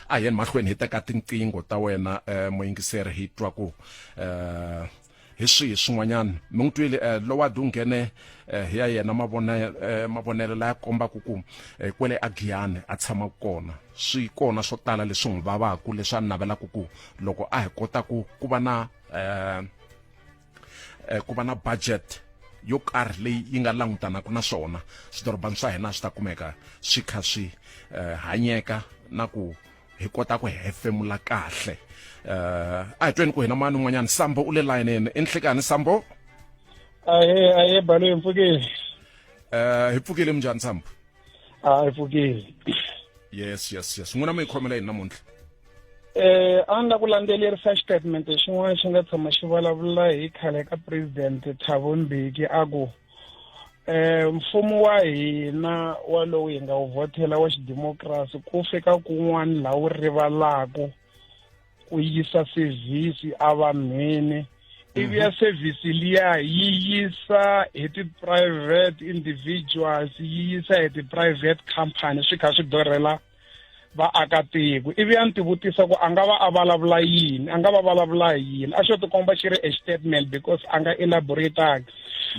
a yena mahlweni hi teka tinqingo ta wena muyingiseri hi twa ku hi swihi swin'wanyana mi n'wi twile lo wa dungene hi ya yena mavonelo la ya kombaku ku kwele a Giyani a tshama kona swi kona swo tala leswi n'wi vavaku leswi a navelaku ku loko a hi kota ku va na budget yo karhi leyi yi nga langutanaku na swona swidorobani swa hina swi ta kumeka swi kha swi hanyeka na ku hi kota ku hefemula kahle a hi tweni ku hina mani un'wanyana Sambo u le layinini enhlekani Sambo aye Baloyi mpfukile hi pfukile mjani Sambo hi pfukile yes n'wina mi hi khomela yini namuntlha a ni la ku landzelerisa statement xin'wana xi nga tshama xi vulavula hi khale ka president Thabo Mbeki a ku mfumo wa hina wa lowu hi nga wu vhotela wa xidemokirasi ku fika kun'wana laha wu rivalaku ku yisa sevhisi a vanhwini ivi ya sevhisi liya yi yisa hi ti-private individuals yi yisa hi ti-private company swi kha swi durhela vaakatiko ivi ya ni tivutisa ku a nga va a vulavula yini a nga va vulavula yini a xo tikomba xi ri a statement because a nga elaboratanga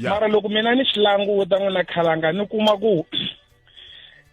mara loko mina ni xi languta n'wina khalanga ni kuma ku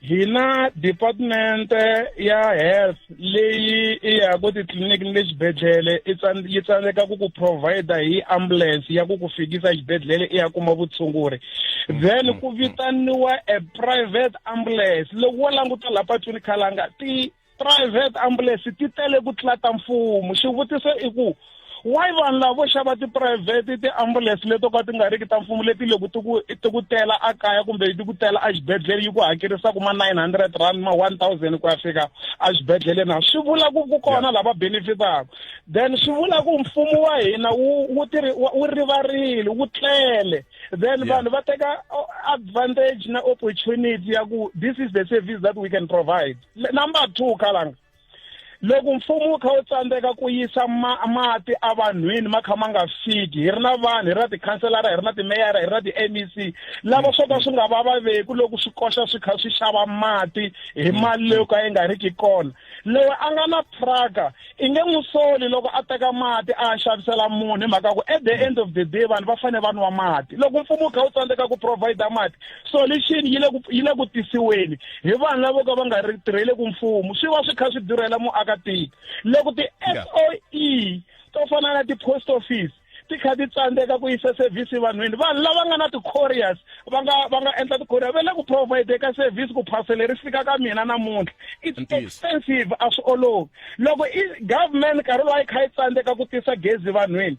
hina department ya health leyi i ya ku titliliniki ni le xibedhlele yi tsandzeka ku provide hi ambulance ya ku fikisa xibedhlele i ya kuma vutshunguri then ku vitaniwa a private ambulance loko wo languta la patwini khalanga ti-private ambulance ti tele ku tlula ta mfumo xivutiso i ku why vanhu lavo xava ti-private ti-ambulance leto ka ti nga ri ki ta mfumo leti loko ti ku tela a kaya kumbe ti ku tela a xibedhlele yi ku hakerisaku ma 900 rand ma 1000 ku ya fika a xibedhlele na swi vula ku kona lava benefitaku then swi vula ku mfumo wa hina wu rivarile wu tlele then vanhu va teka advantage na opportunity ya ku this is the service that we can provide. Number 2 khalanga loko mfumo wu kha wu tsandzeka ku yisa mati a vanhwini ma kha ma nga fiki hi ri na vanhu hi ri na tikhanselara hi ri na timeyara hi ri na ti-MEC lava swo ka swi nga va vaveki loko swi koxa swi kha swi xava mati hi mali leyo ka yi nga ri ki kona loyi a nga na traka i nge n'wi soli loko a teka mati a xavisela munhu hi mhaka ku at the end of the day vanhu va fanele va nwa mati loko mfumo wu kha wu tsandzeka ku provide mati solution yi le ku tisiweni hi vanhu lavo ka va nga tirhele ku mfumo swi va swi kha swi durhela muakatiko loko ti-SOE to fana na ti-post office ti kha ti tsandzeka ku yisa service vanhwini vanhu lava nga na ti-couriers va nga endla ti-courier va le ku provide ka service ku parcel ri fika ka mina namuntlha it's expensive a swi olovi loko government nkarhi lowu yi kha yi tsandzeka ku tisa gezi vanhwini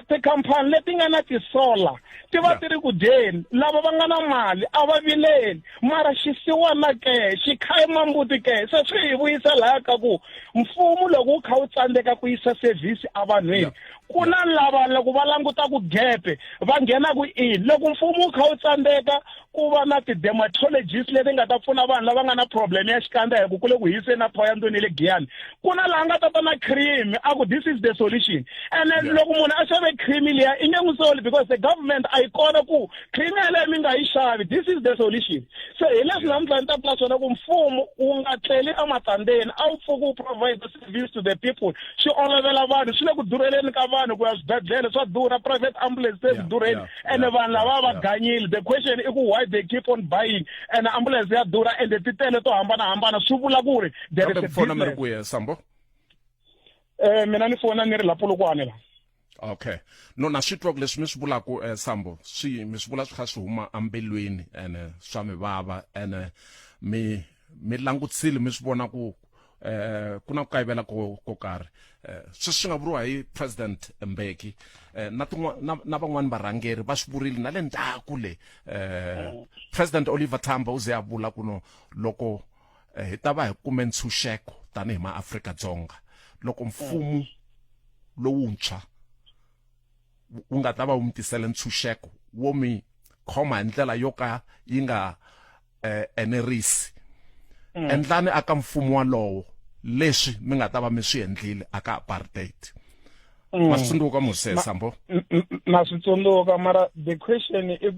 tikhampani leti nga na ti-solar ti va ti ri ku dyeni lava va nga na mali a va vileli mara xisiwana ke xi khayima mbuti ke se swi hi vuyisa laha ka ku mfumo loko wu kha wu tsandzeka ku yisa service a vanhwini ku na lava loko va languta ku gepe va nghena ku ini loko mfumo wu kha wu tsandzeka ku va na ti-dermatologist leti nga ta pfuna vanhu lava nga na problem ya xikandza hi ku ku le ku hiseni na thoya ndlwini le Giyani ku na laha nga ta ta na cream a ku this is the solution and then loko munhu a xave cream liya i nge n'wi soli because the government a yi kona ku cream yaleyo mi nga yi xavi this is the solution so hi leswi namuntlha ni ta vula swona ku mfumo wu nga tleli ematandeni a wu pfuki wu provide the service to the people swi olovela vanhu swi le ku durheleni ka vanhu ku ya swibedhlele swa durha private ambulance se durheli and vanhu lava va ganyile the question i ku why they keep on buying and ambulance ya durha and ti tele to hambanahambana swi vula ku ri there is a difference. Sambo Mina ni fona ni ri la Polokwane la okay no na swi twa ku leswi mi swi vulaku Sambo mi swi vula swi kha swi huma ambelweni and swa mi vava and mi langutisile mi swi vona ku ku na ku kayivela ko karhi swi nga vuriwa hi president Mbeki na van'wani varhangeri va swi vurile na le ndzhaku le president Oliver Tambo u ze a vula kuno loko hi ta va hi kume ntshunxeko tanihi maAfrika-Dzonga loko mfumo lowuntshwa wu nga ta va wu mi tisele ntshunxeko wo mi khoma hi ndlela yo ka yi nga enerisi endlani aka mfumo walowo leswi mi nga ta va mi swi endlile aka apartheid ma swi tsundzuka Moses Sambo na swi tsundzuka mara the question i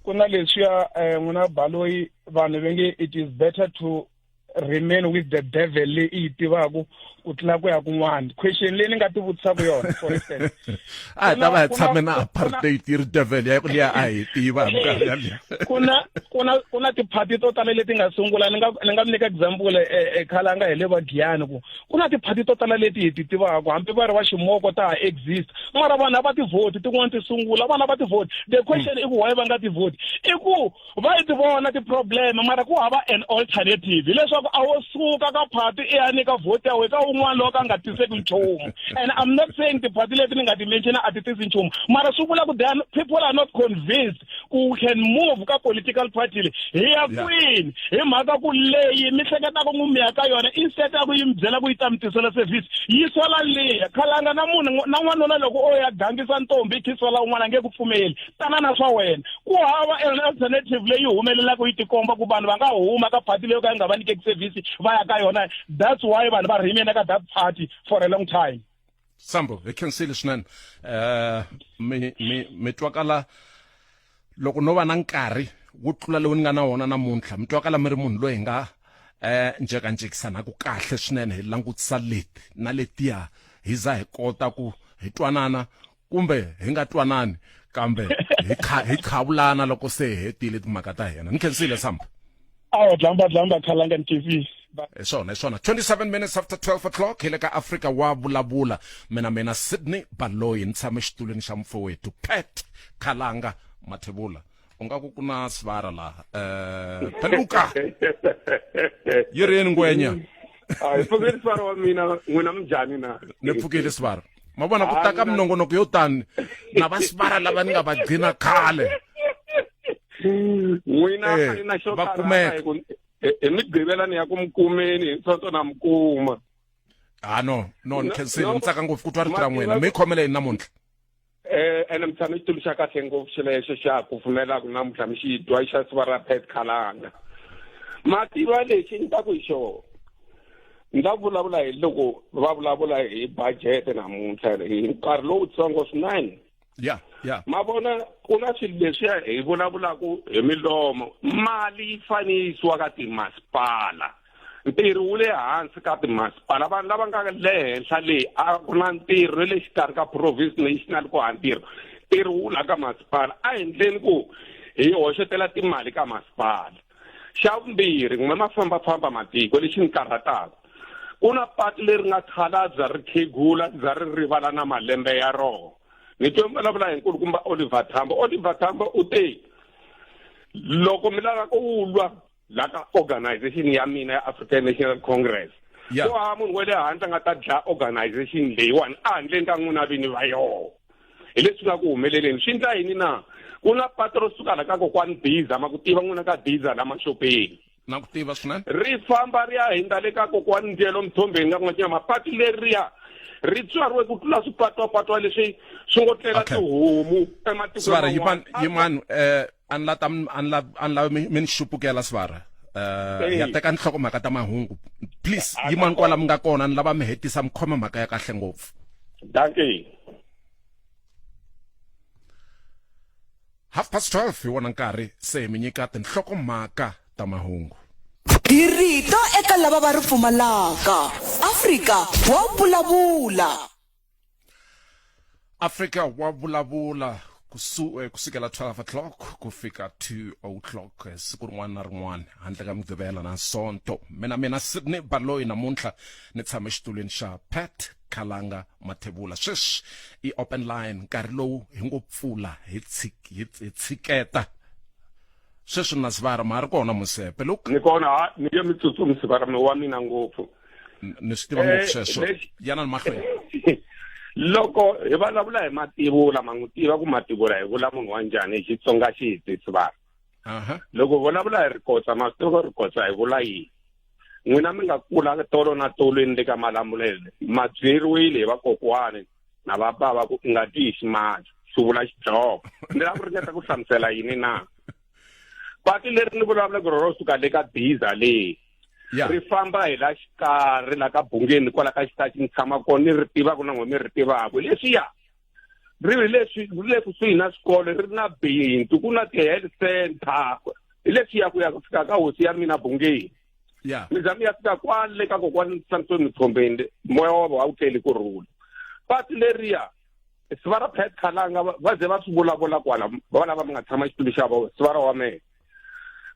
ku na leswiya n'wina Baloyi vanhu va nge it is better to remain with the devil leyi yi tivaku ku tlula ku ya kun'wana. Question leyi ni nga ti vutisaka yona for instance ta va tshame na apartheid yi ri devil ya liya a hi tiva hi minkarhi yaliya. kuna tiphati to tala leti nga sungula ni nga nyika example Khalanga hi le va Giyani ku kuna tiphati to tala leti hi ti tivaka hambi va ri va ximoko ta ha exist mara vanhu va ti vote tin'wana ti sungula vanhu va ti vote. The question i ku why va nga ti vote i ku va ti vona ti problem mara ku hava an alternative leswaku a wo suka ka phati i ya nyika vote ya we ka un'wana loyi ka nga tiseki nchumu. And I'm not saying tiphati leti ni nga ti mention a ti tisi nchumu mara swi vula ku people are not convinced ku can move ka political party le hi ya kwini hi mhaka ku leyi mi hleketa ku n'wi ya ka yona instead ya ku yi mi byela ku yi ta mi tisela service yi sola liya. Khalanga na munhu na n'wanuna loko o ya gangisa ntombi khisola un'wana nge ku pfumeli tana na swa wena ku hava an alternative leyi humelelaka yi tikomba ku vanhu va nga huma ka party leyo ka yi nga va nyikeki service va ya ka yona. That's why vanhu va remain ka that party for a long time. Sambo hi khensile swinene mi twakala loko no va na nkarhi wo tlula lowu ni nga na wona namuntlha mi twakala mi ri munhu loyi hi nga njhekanjhekisanaku kahle swinene hi langutisa leti na letiya hi za hi kota ku hi twanana kumbe hi nga twanani kambe hi khavulana loko se hi hetile timhaka ta hina. Ni khensile Sambo. Dlamba Khalanga TV. Swona 27 minutes after 12 o'clock hi le ka Afrika wa Vulavula mina Sidney Baloyi ni tshame xitulweni xa mfowethu Pet Khalanga Mathebula unga ku kuna Svara laha Peluka yi ri yini ngwenya Pfukile Svara wa mina n'wina mjani na ni pfukile Svara ma vona ku taka minongonoko yo tani na va Svara lava ni nga va gcina khale n'wina na xo karhala mi gqibelani ya ku mkumeni sonto na mkuma. No ni khensile ni tsaka ngopfu ku twa rito ra n'wina mi khomele yini namuntlha. Ene mi tshame xitulu xa kahle ngopfu xilexo xa kufumelaka namuntlha mi xi twa xa Svara Pet Khalanga. Mativa lexi ni ta ku hi xona ni ta vulavula hi loko va vulavula hi budget namuntlha hi nkarhi lowutsongo swinene. Yeah. Mavona ku na swilo leswiya hi vulavulaku hi milomo mali yi fanisiwa ka timasipala ntirho wu le hansi ka timasipala vanhu lava nga le henhla leyi a ku na ntirho le xikarhi ka province national ku ntirho wu la ka masipala a endleni ku hi hoxetela timali ka masipala. Xa vumbirhi n'we mafambafamba matiko lexi ni karhataka ku na patu leri nga khala bya ri khegula bya ri rivala na malembe ya rona. Ni twe vulavula hi nkulukumba Oliver Tambo u te loko mi lava ku ulwa la ka organization ya mina ya African National Congress ko ha munhu wa le handle nga ta dlaya organization leyiwani a handleni ka n'wina vini va yona hi leswi nga ku humeleleni swi endla yini na ku na patu ro suka la ka kokwani Biza ma ku tiva n'wina ka Biza la maxopeni na ku tiva swinene ri famba ri ya hindza le ka kokwani Ndlelo Mthombeni nga n'wanyana mapatu leriya ri tswariwe ku tlula swipatwapatwa leswi swi ngo tlela tihomu ematikweni. Svara yimani anla min xupukela Svara ya teka nhlokomhaka ta mahungu please yimani kwala mi nga kona ni lava mi hetisa mi khoma mhaka ya kahle ngopfu. Danke. 12:30 hi wona nkarhi se mi nyika tinhlokomhaka ta mahungu. Hi rito eka lava va ri pfumalaka Afrika wa vulavula. Afrika wa vulavula kusukela 12 o'clock kufika 2 o'clock siku rin'wana na rin'wana handle ka Mugqivela na Sonto. Mina Sidney Baloyi namuntlha ni tshame xitulweni xa Pet Khalanga Mathebula. Sweswi i open line nkarhi lowu hi ngo pfula hi tshiketa sweswi na Svara ma ri kona musepe look ni kona ni ye mitsutsu Svara mi wa mina ngopfu ni swi tiva ngopfu sweswo yana ni mahlweni. Loko hi vulavula hi Mativula ma n'wi tiva ku Mativula hi vula munhu wa njhani hi Xitsonga xi hi Svara. Loko vulavula hi Rikotsa ma swi tiva ku Rikotsa hi vula yini. N'wina mi nga kula tolo na tolweni le ka Malamulele ma byeriwile hi vakokwani na va bava ku nga ti hi ximati swi vula xidloko ni lava ku ringeta ku hlamusela yini na patu leri ni vulavula ku ro suka le ka Biza leyi ri famba hi la xikarhi la ka Bungeni kwala ka xitachi ni tshama kona ni ri tivaka na n'we mi ri tivaka leswiya ri le kusuhi na swikolo ri na bindzu ku na ti-health center hi leswiya ku ya ku fika ka hosi ya mina Bungeni mi zami ya fika kwale ka kokwana Samson Mthombeni moya wa utele ku rula patu leriya Sivara Prof Khalanga va ze va swi vulavula kwala va lava mi nga tshama xitulu xa vo Sivara wa mehe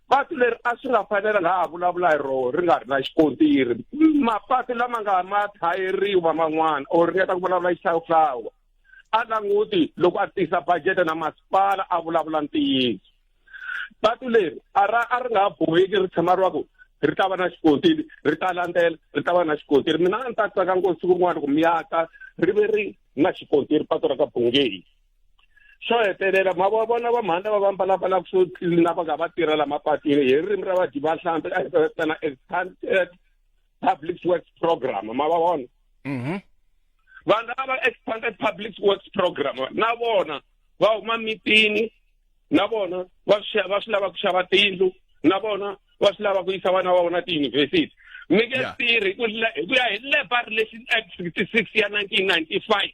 patu leri a swi nga fanela laha vulavula hi ro ri nga ri na xikontiri mapatu lama nga ma thayeriwa man'wana or ringeta ku vulavula xihlawuhlawu a languti loko a tisa budget na Maspala a vulavula ntiyiso patu leri a ri nga boheki ri tshama ri wa ku ri ta va na xikontiri ri ta landzela ri ta va na xikontiri mina a ni ta tsaka ngopfu siku rin'wana ku miyaka ri ve ri na xikontiri patu ra ka Bungeni xo hetelela ma vona va mhanda va mbalambala swo tlilina va nga va tirhela mapatwini hi ririmi ra vadyivahlampfi a hi vitana expanded public works program ma va vona vanhu lava expanded public works program na vona va huma mitini na vona va swi lava ku xava tiyindlu na vona va swi lava ku yisa vana va vona tiyunivhesiti mi nge tirhi ku ya hi Labour Relations Act 66 ya 1995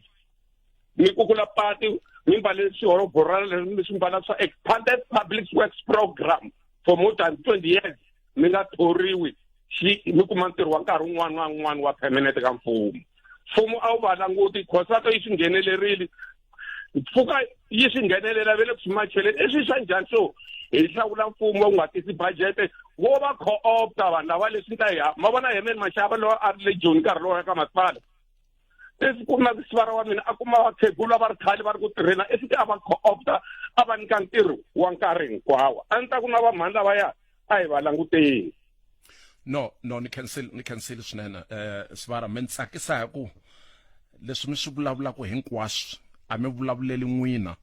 mi kukula patu mi mbale swihoroborana leswi mi mbala swa expanded public works program for more than 20 years mi nga thoriwi mi kuma ntirho wa nkarhi wun'wana na wun'wana wa permanent ka mfumo a wu va languti khosato yi swi nghenelerile pfuka yi swi nghenelela ve le ku swi macheleni i swi swa njhani so hi hlawula mfumo wu nga tisi budget wo va co-opta vanhu lava leswi ta hi ma vona Herman Mashaba lowa a ri le Joni nkarhi lowa ka Maspala esi kuma Sivara wa mina a kuma vakhegula va ri khale va ri ku tirhela i fika a va co-opta a va nyika ntirho wa nkarhi hinkwawo a ni ta ku na vamhani lavaya a hi va languteni no ni cancel swinene Sivara mi tsakisa hi ku leswi mi swi vulavulaka hinkwaswo a mi vulavuleli n'wina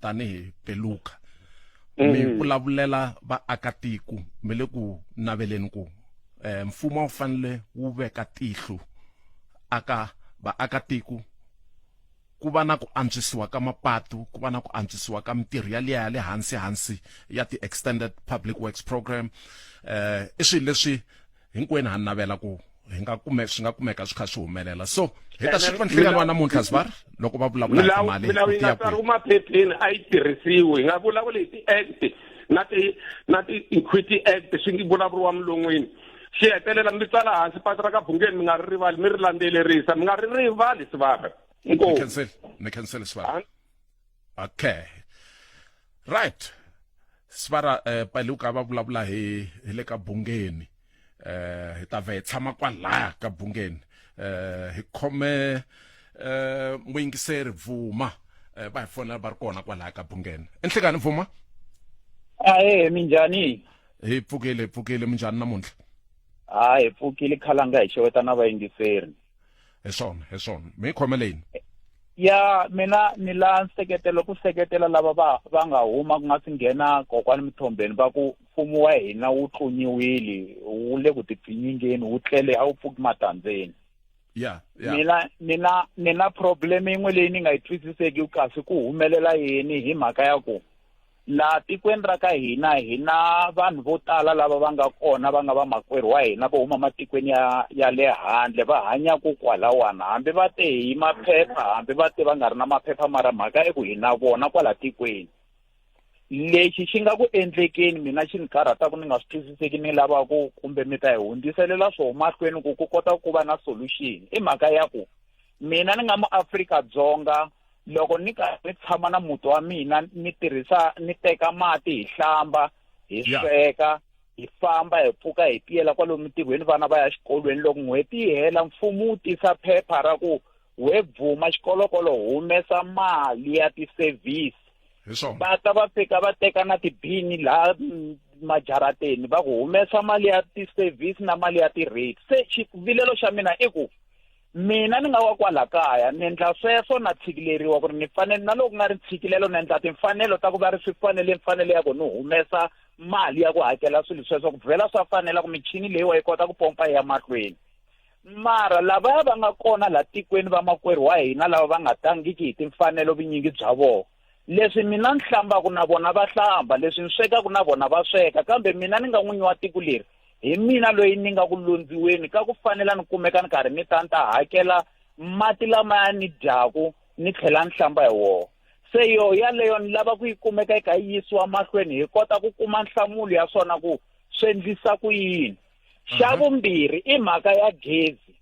tanihi Peluka mi vulavulela vaakatiko mi le ku naveleni ku mfumo wu fanele wu veka tihlo aka vaakatiko ku va na ku antswisiwa ka mapatu ku va na ku antswisiwa ka mitirho ya le hansi ya ti extended public works program i swilo leswi hinkwenu ha navela ku swi nga kumeka swi kha swi humelela so hi ta swi nhlangano wa namuntlha Sivara loko va vulavula mali milawu yi nga tsariwa maphepheni a yi tirhisiwi hi nga vulavuli hi ti-act na ti-equity act swi ngi vulavuriwa milon'wini xi hetelela mi tsala hansi patu ra ka Bungeni mi nga ri rivali mi ri landzelerisa mi nga ri rivali Sivara ni cancel Sivara okay right Sivara Peluka va vulavula hi le ka Bungeni hi ta ve tshama kwalaya ka Bungeni hi khome vayingiseri Vuma va hi fonela va ri kona kwalaya ka Bungeni enhlekani Vuma minjhani hi pfukile minjhani namuntlha hi pfukile Khalanga hi xeweta na vayingiseri hi swona mi khomeleni ya mina ni la nseketelo ku seketela lava va nga huma ku nga si nghena kokwana Mthombeni va ku mfumo wa hina wu tlunyiwile wu le ku tipfinyingeni wu tlele a wu pfuki matandzeni mina problem yin'we leyi ni nga yi twisiseki kasi ku humelela yini hi mhaka ya ku la tikweni ra ka hina vanhu vo tala lava va nga kona va nga va makwerhu wa hina vo huma matikweni ya le handle va hanya ku kwalawana hambi va te hi maphepha hambi va te va nga ri na maphepha mara mhaka i ku hina vona kwala tikweni lexi xi nga ku endlekeni mina xi ni karhata ku ni nga swi twisiseki ni lava ku kumbe mi ta hi hundziselela swo mahlweni ku kota ku va na solution i mhaka ya ku mina ni nga muAfrika-Dzonga loko ni tshama na muti wa mina ni teka mati hi hlamba hi sweka hi famba hi pfuka hi tiyela kwalomu mintirhweni vana va ya xikolweni loko n'hweti yi hela mfumo wu tisa phepha ra ku we Vuma xikolokolo humesa mali ya ti-service va ta va fika va teka na tibini laha majarateni va ku humesa mali ya ti-service na mali ya ti-rate se xivilelo xa mina i ku mina ni nga wa kwala kaya ni endla sweswo na tshikileriwa ku ri ni fanele na loko nga ri tshikilelo ni endla timfanelo ta ku va ri swi fanele mfanelo ya ku ni humesa mali ya ku hakela swilo sweswo ku vhela swa fanela ku michini leyiwa yi kota ku pompa ya mahlweni mara lava va nga kona la tikweni va makwerhu wa hina lava va nga tangiki hi timfanelo vinyingi bya vona leswi mina ni hlambaka na vona va hlamba leswi ni swekaka na vona va sweka kambe mina ni nga n'winyi wa tiko leri hi mina loyi ni nga ku londziweni ka ku fanela ni kumeka ni karhi ni ta hakela mati lamaya ni dyaku ni tlhela ni hlamba hi wona se yaleyo ni lava ku yi kumeka eka yisiwa mahlweni hi kota ku kuma nhlamulo ya swona ku swi endlisa ku yini xa vumbirhi i mhaka ya gezi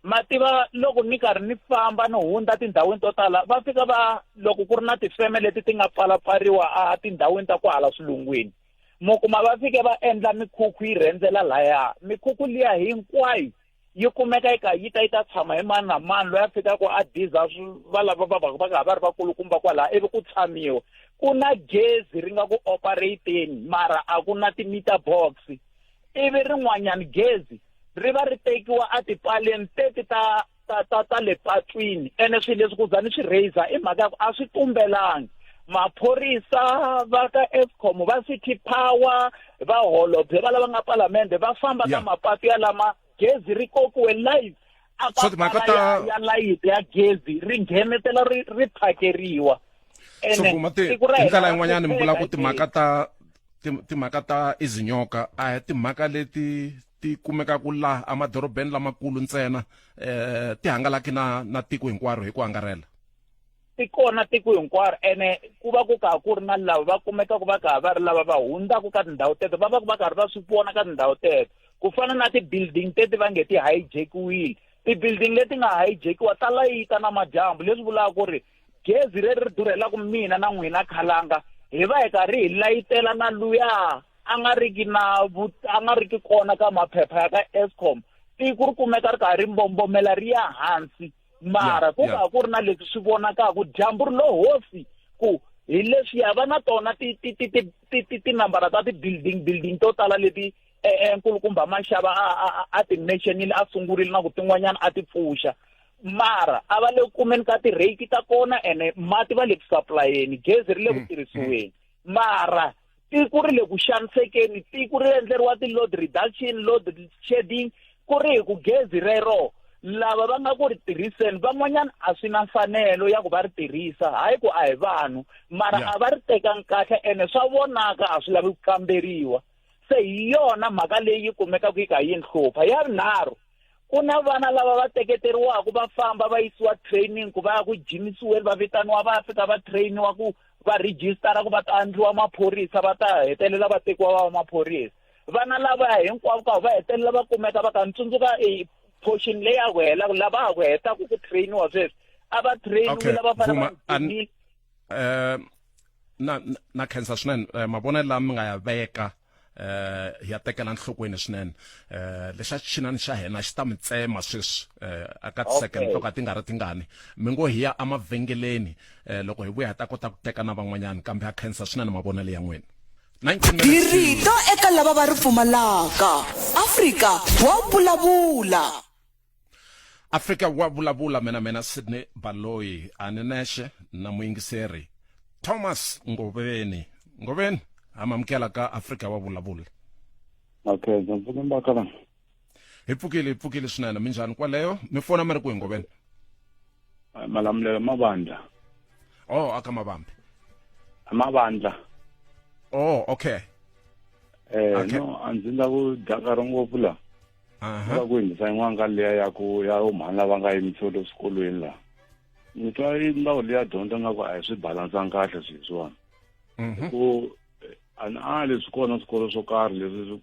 mativa loko ni karhi ni famba no hundza tindhawini to tala va fika va loko ku ri na tifeme leti ti nga pfalapfariwa a tindhawini ta ku hala swilungwini mo kuma va fike va endla mikhukhu yi rhendzela laya mikhukhu liya hinkwayo yi kumeka yi ta tshama hi mani na mani loyi a fikaka a diza va lava va nga va ri vakulukumba kwalaha ivi ku tshamiwa ku na gezi ri nga ku operateni mara a ku na ti-meter box ivi rin'wanyani gezi ri va ri tekiwa a tipaleni teti ta le patwini ene swilo leswi ku za ni swi raiser i mhaka ya ku a swi tumbelangi maphorisa va ka Eskom va city power va holobye va lava nga palamende va famba ka mapatu ya lama gezi ri kokiwe live a pala ya layiti ya gezi ri nghenetela ri phakeriwa so hi ndlela yin'wanyani mi vula ku timhaka ta izinyoka a hi timhaka leti ti kumekaku laha emadorobeni lamakulu ntsena ti hangalaki na tiko hinkwaro hi ku angarhela ti kona tiko hinkwaro ene ku va ku ka ku ri na lava va kumekaka va karhi va ri lava va hundzaka ka tindhawu teto va va va karhi va swi vona ka tindhawu teto ku fana na ti-building teti va nge ti hijackiwile ti-building leti nga hijackiwa ta layita na madyambu leswi vulaka ku ri gezi ri durhelaku mina na n'wina khalanga hi va hi karhi hi layitela na luya a nga riki kona ka maphepha ya ka Eskom tiko ri kumeka ri karhi mbombomela ri ya hansi mara ku va ku ri na leswi swi vonakaku dyambu ri lo hosi ku hi leswiya va na tona tinambara ta ti-building to tala leti nkulukumba maxava a ti-national a sungurile na ku tin'wanyana a ti pfuxa mara a va le ku kumeni ka ti-rate ta kona ene mati va le ku saplayeni gezi ri le ku tirhisiweni mara tiko ri le ku xanisekeni tiko ri endleriwa ti-load reduction load shedding ku ri hi ku gezi rero lava va nga ku ri tirhiseni van'wanyana a swi na mfanelo ya ku va ri tirhisa hayi ku a hi vanhu mara a va ri tekangi kahle ene swa vonaka a swi lavi ku kamberiwa se hi yona mhaka leyi kumekaka yi kha yi nhlupha ya vunharhu ku na vana lava va teketeriwaka va famba va yisiwa training ku va ya ku jimisiweni va vitaniwa va fika va trainiwa ku va registera ku va ta andliwa maphorisa va ta hetelela va tekiwa va maphorisa vana lava hinkwavo ka va hetelela va kumeka va ka tsundzuka portion leyi ya ku hela lava ha ku hetaku ku trainiwa sweswi a va trainiwile va fana na khensa swinene mavonelo lama mi nga ya veka ya tekela nhlokweni swinene lexa xinani xa hina xi ta mi tsema sweswi aka ti-second to ka ti nga ri tingani mi ngo hi ya emavhengeleni loko hi vuya hi ta kota ku teka na van'wanyana kambe ya khensa swinene mavonelo ya n'wina rito eka lava va ri pfumalaka Afrika wa vulavula Afrika wa vulavula mina Sidney Baloyi ani nexe na muyingiseri Thomas Ngoveni amamkela ka Afrika wa vulavula okay ndzi mbakala hi pfukile swinene minjhani kwaleyo mi fona mi ri ku Ngoveni malamulelo mabandla aka mabandla okay no andzi nga ku dakara ngopfu la va ku hindisa yin'wana leya ya umhani lava nga yimisiwile eswikolweni la ni twa ndawu leya dyondzo nga ku a hi swi balansanga kahle swilo swiwani ku leswi kona swikolo swo karhi leswi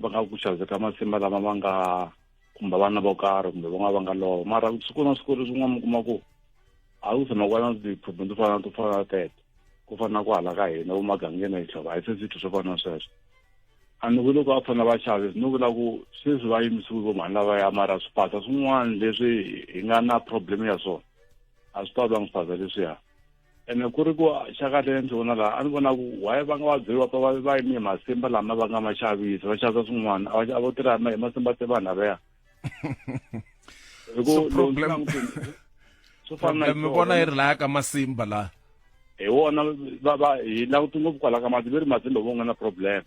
va nga ku xaviseka masimba lama va nga kumbe vana vo karhi kumbe va nga lova mara swi kona swikolo swin'wana mi kuma ku a ku tshama ku va na ti-problem to fana na tete ku fana na ku hala ka hina vomagangeni hi tlhova a hi se swithu swo fana na sweswo a ni vuli ku va fanele va xavisi ni vula ku sweswi va yimisiwe vomhani lavaya mara swipata swin'wana leswi hi nga na problem ya swona a swi ta va swipata leswiya ene ku ri ku xa kahle ndzi vona laha a ni vona ku why va nga va byeriwa va yime masimba lama va nga ma xavisi va xavisa swin'wana a vo tirha hi masimba se vanhu lavaya swo fana mi vona yi ri laya ka masimba laha hi wona hi languti ngopfu kwala ka mati ve ri masimba vo nga na problem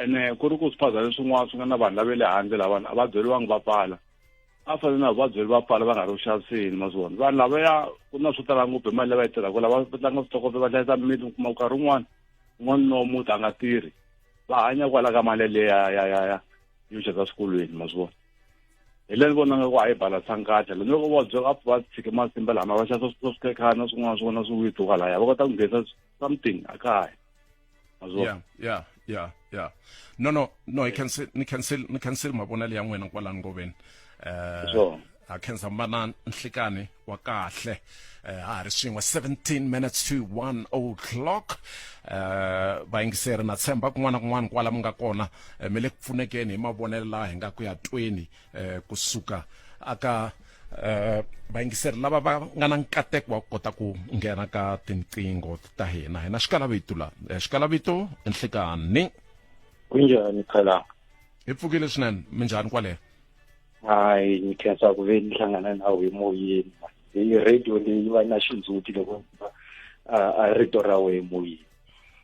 ene ku ri ku swiphazani swin'wana swi nga na vanhu lava le handle lavana a va byeriwangi va pfala a fanele na va byeri va pfala va nga ri ku xaviseni maswona vanhu lavaya ku na swo tala ngopfu hi mali lava yi tirhaka lava va tlanga switokofe va hlayisa mimiti mi kuma nkarhi wun'wana no muti a nga tirhi va hanya kwala ka mali leya yo xava swikolweni maswona hi le ni vona nga ku a yi balansanga kahle loko va byela va tshike masimba lama va xavisa swikhekhana swin'wana swona swi withu kwalaya va kota ku nghenisa something a kaya maswona yeah. No, I can see mavonelo ya n'wina kwala ngoveni. So A khensa mana nhlikani wa kahle. Ha ri swin'we 17 minutes to 1 o'clock. Vayingiseri na tshemba kun'wana kwala munga kona mi le ku pfunekeni hi mavonelo laha hi nga ku ya 20 kusuka aka vayingiseri lava va nga na nkateko wa kota ku nghena ka tinqingho ta hina. Hina xikalavito la xikalavito nhlikani. Kunjani khala? Hi pfukile swinene minjhani kwale? Hayi ni khensa ku ve ni hlangana nawe emoyeni. Hi radio leyi va na xindzhuti loko a rito ra we emoyeni.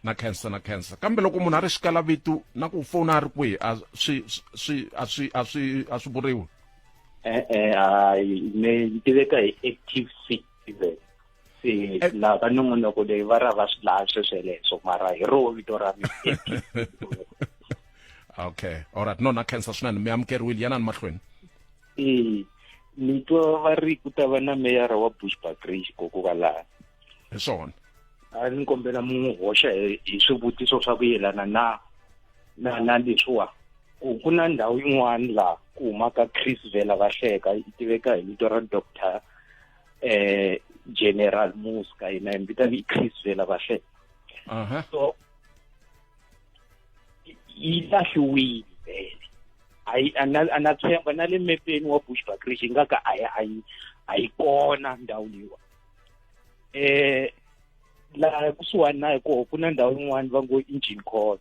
Na khensa kambe loko munhu a ri xikalavito na ku fona a ri kwihi a swi vuriwi. Hayi ni tiveka hi active citizen. Se la ka nongonoko leyi va ra va swi laha swesweleswo mara hi ro vito ra mi. Okay, alright, no na khensa swinene mi amukeriwile yanani mahlweni. Ni twa va ri ku ta va na meyara wa Bushbuckridge kokwalano. Hi swona. A ni kombela mu hoxa hi swivutiso swa ku yelana na leswiwa. Ku na ndhawu yin'wana laha ku humaka Chris Vela va hleka yi tiveka hi vito ra Dr. General Muska yina yi vitana Chris Vela va hleka. So yi lahliwile vele. Ana tshemba na le mepeni wa Bushbuckridge nga ka a yi kona ndhawu leyiwa. La kusuhani na hiko ku na ndhawu yin'wana va ngo engine court.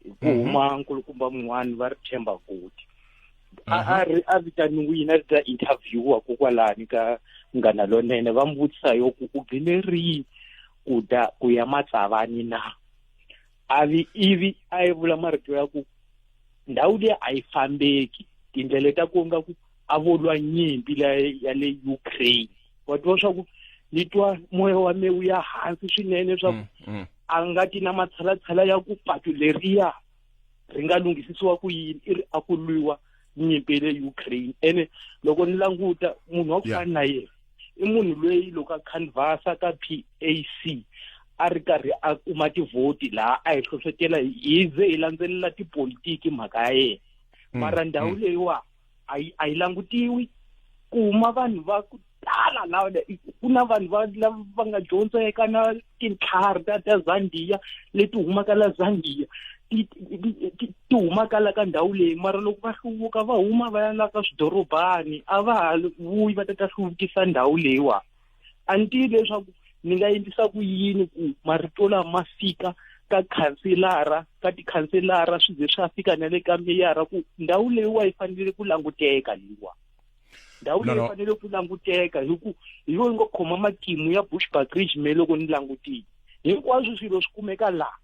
Ku huma nkulukumba mun'wana va ri themba kuti. A vitaniwile a ta interviewa kokwalani ka Ngana Lonene va mu vutisa yo ku gelerini ku ya Matsavani na. Ivi a yi vula marito ya ku ndhawu leyi a yi fambeki tindlela ta ku nga ku a volwa nyimpi ya le Ukraine. Wa twa swa ku ni twa moya wa mewu ya hansi swinene swa ku a nga ti na matshalatshala ya ku patu leriya ri nga lunghisisiwa ku yini a ku lwiwa nyimpi le Ukraine. Ene loko ni languta munhu wa ku fana na yena i munhu loyi loko a canvasa ka PAC a ri karhi a kuma tivoti laha a hi hlohlotela hi ze hi landzelela tipolitiki mhaka ya yena. Mara ndhawu leyiwa a yi langutiwi ku huma vanhu va ku tala lawa ku na vanhu va nga dyondzeka na tintlhari ta Zambia leti humaka la Zambia ti humaka la ka ndhawu leyi. Mara loko va hluvuka va huma va ya la ka swidorobani a va ha vuyi va ta hluvukisa ndhawu leyiwa. A ni tivi leswaku ni nga endlisa ku yini ku marito lama fika ka tikhanselara swi ze swa fika na le ka meyara ku ndhawu leyiwa yi fanele ku languteka leyiwa. Ndhawu leyi fanele ku languteka hi ku hi yona ngo khoma matimu ya Bushbuckridge me loko ni langutile. Hinkwaswo swilo swi kumeka laha.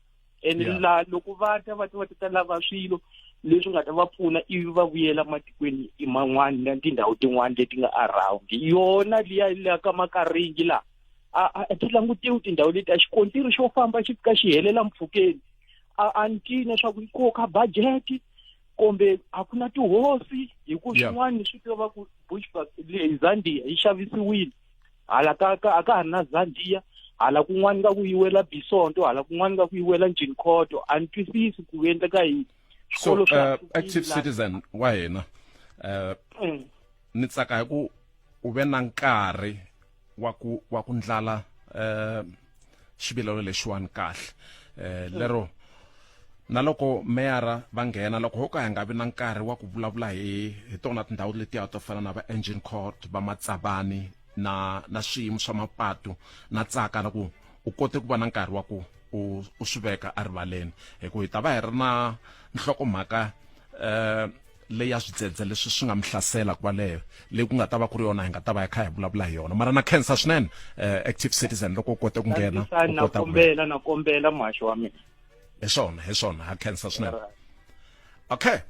Ene la loko va ta lava swilo leswi nga ta va pfuna ivi va vuyela matikweni man'wana na tindhawu tin'wana leti nga around yona liya ka Makaringi la a ti langutiwi tindhawu leti a xikontiri xo famba xi fika xi helela mpfhukeni a ntina swa ku koka budget kumbe a ku na tihosi hi ku swin'wana swi tiva ku Bushbuckridge Zambia yi xavisiwile hala a ka ha ri na Zambia hala kun'wana ka ku yiwela Bisonto hala kun'wana ka ku yiwela Njinkoto a ni twisisi ku endleka hi so active citizen wa hina ni tsaka hi ku u ve na nkarhi wa ku ndlala xivilelo lexiwani kahle lero na loko meyara va nghena loko ho ka hi nga vi na nkarhi wa ku vulavula hi tona tindhawu letiya to fana na va engine court va Matsavani na swiyimo swa mapatu na tsaka na ku u kote ku va na nkarhi wa ku u swi veka erivaleni hi ku hi ta va hi ri na nhlokomhaka leyi ya swidzedze leswi swi nga mi hlasela kwaleyo leyi ku nga ta va ku ri yona hi nga ta va hi kha hi vulavula hi yona mara na khensa swinene active citizen loko u kote ku nghena na kombela maxo wa mina hi swona ha khensa swinene. Okay,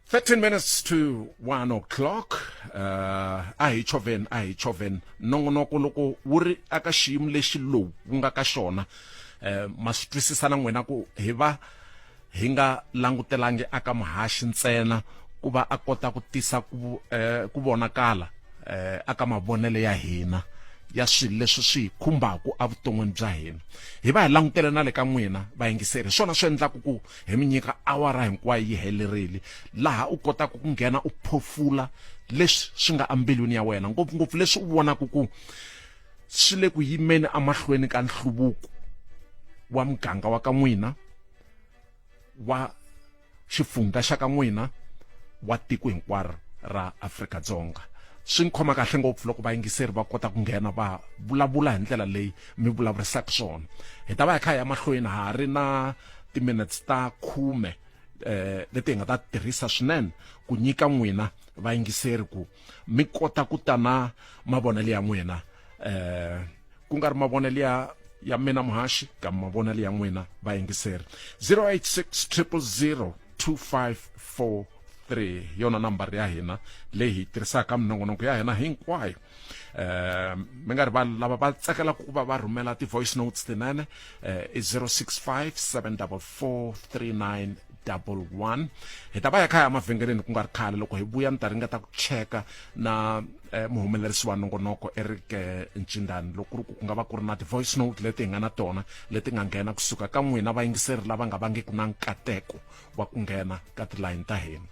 13 minutes to 1 o'clock. A hi choveni nongonoko loko wu ri aka xiyimo lexi lowu ku nga ka xona ma swi twisisa na n'wina ku hi nga langutelangi aka muhaxi ntsena ku va a kota ku tisa ku vonakala aka mavonelo ya hina ya swilo leswi swi khumbaku a vuton'wini bya hina. Hi va hi langutele na le ka n'wina vayingiseri, swona swi endlaku ku hi mi nyika awara hinkwayo yi helerile laha u kotaka ku nghena u phofula leswi swi nga ambilwini ya wena, ngopfungopfu leswi u vonaku ku swi le ku yimeni amahlweni ka nhluvuko wa muganga wa ka n'wina, wa xifundza xa ka n'wina, wa tiko hinkwaro ra Afrika-Dzonga. Swi khoma kahle ngopfu loko vayingiseri va kota ku nghena va vulavula hi ndlela leyi mi vulavurisaka swona. Hi ta va hi kha ya mahlweni ha ri na timinutes ta 10 leti hi nga ta tirhisa swinene ku nyika n'wina vayingiseri ku mi kota ku ta na mavonelo ya n'wina, ku nga ri mavonelo ya mina muhaxi ka mavonelo ya n'wina vayingiseri. 086 000 2543 yona nambara ya hina leyi hi tirhisaka minongonoko ya hina hinkwayo. Mi nga ri va lava va tsakela ku va va rhumela ti voice notes tinene, i 065 744 3911. Hi ta va ya khaya mavhengeleni ku nga ri khale, loko hi vuya ni ta ringeta ku cheka na muhumelerisi wa nongonoko Eric Ncindani loko ku nga va ku ri na ti voice note leti hi nga na tona leti nga nghena kusuka ka n'wina vayingiseri lava nga vangiku na nkateko wa ku nghena ka tilayini ta hina.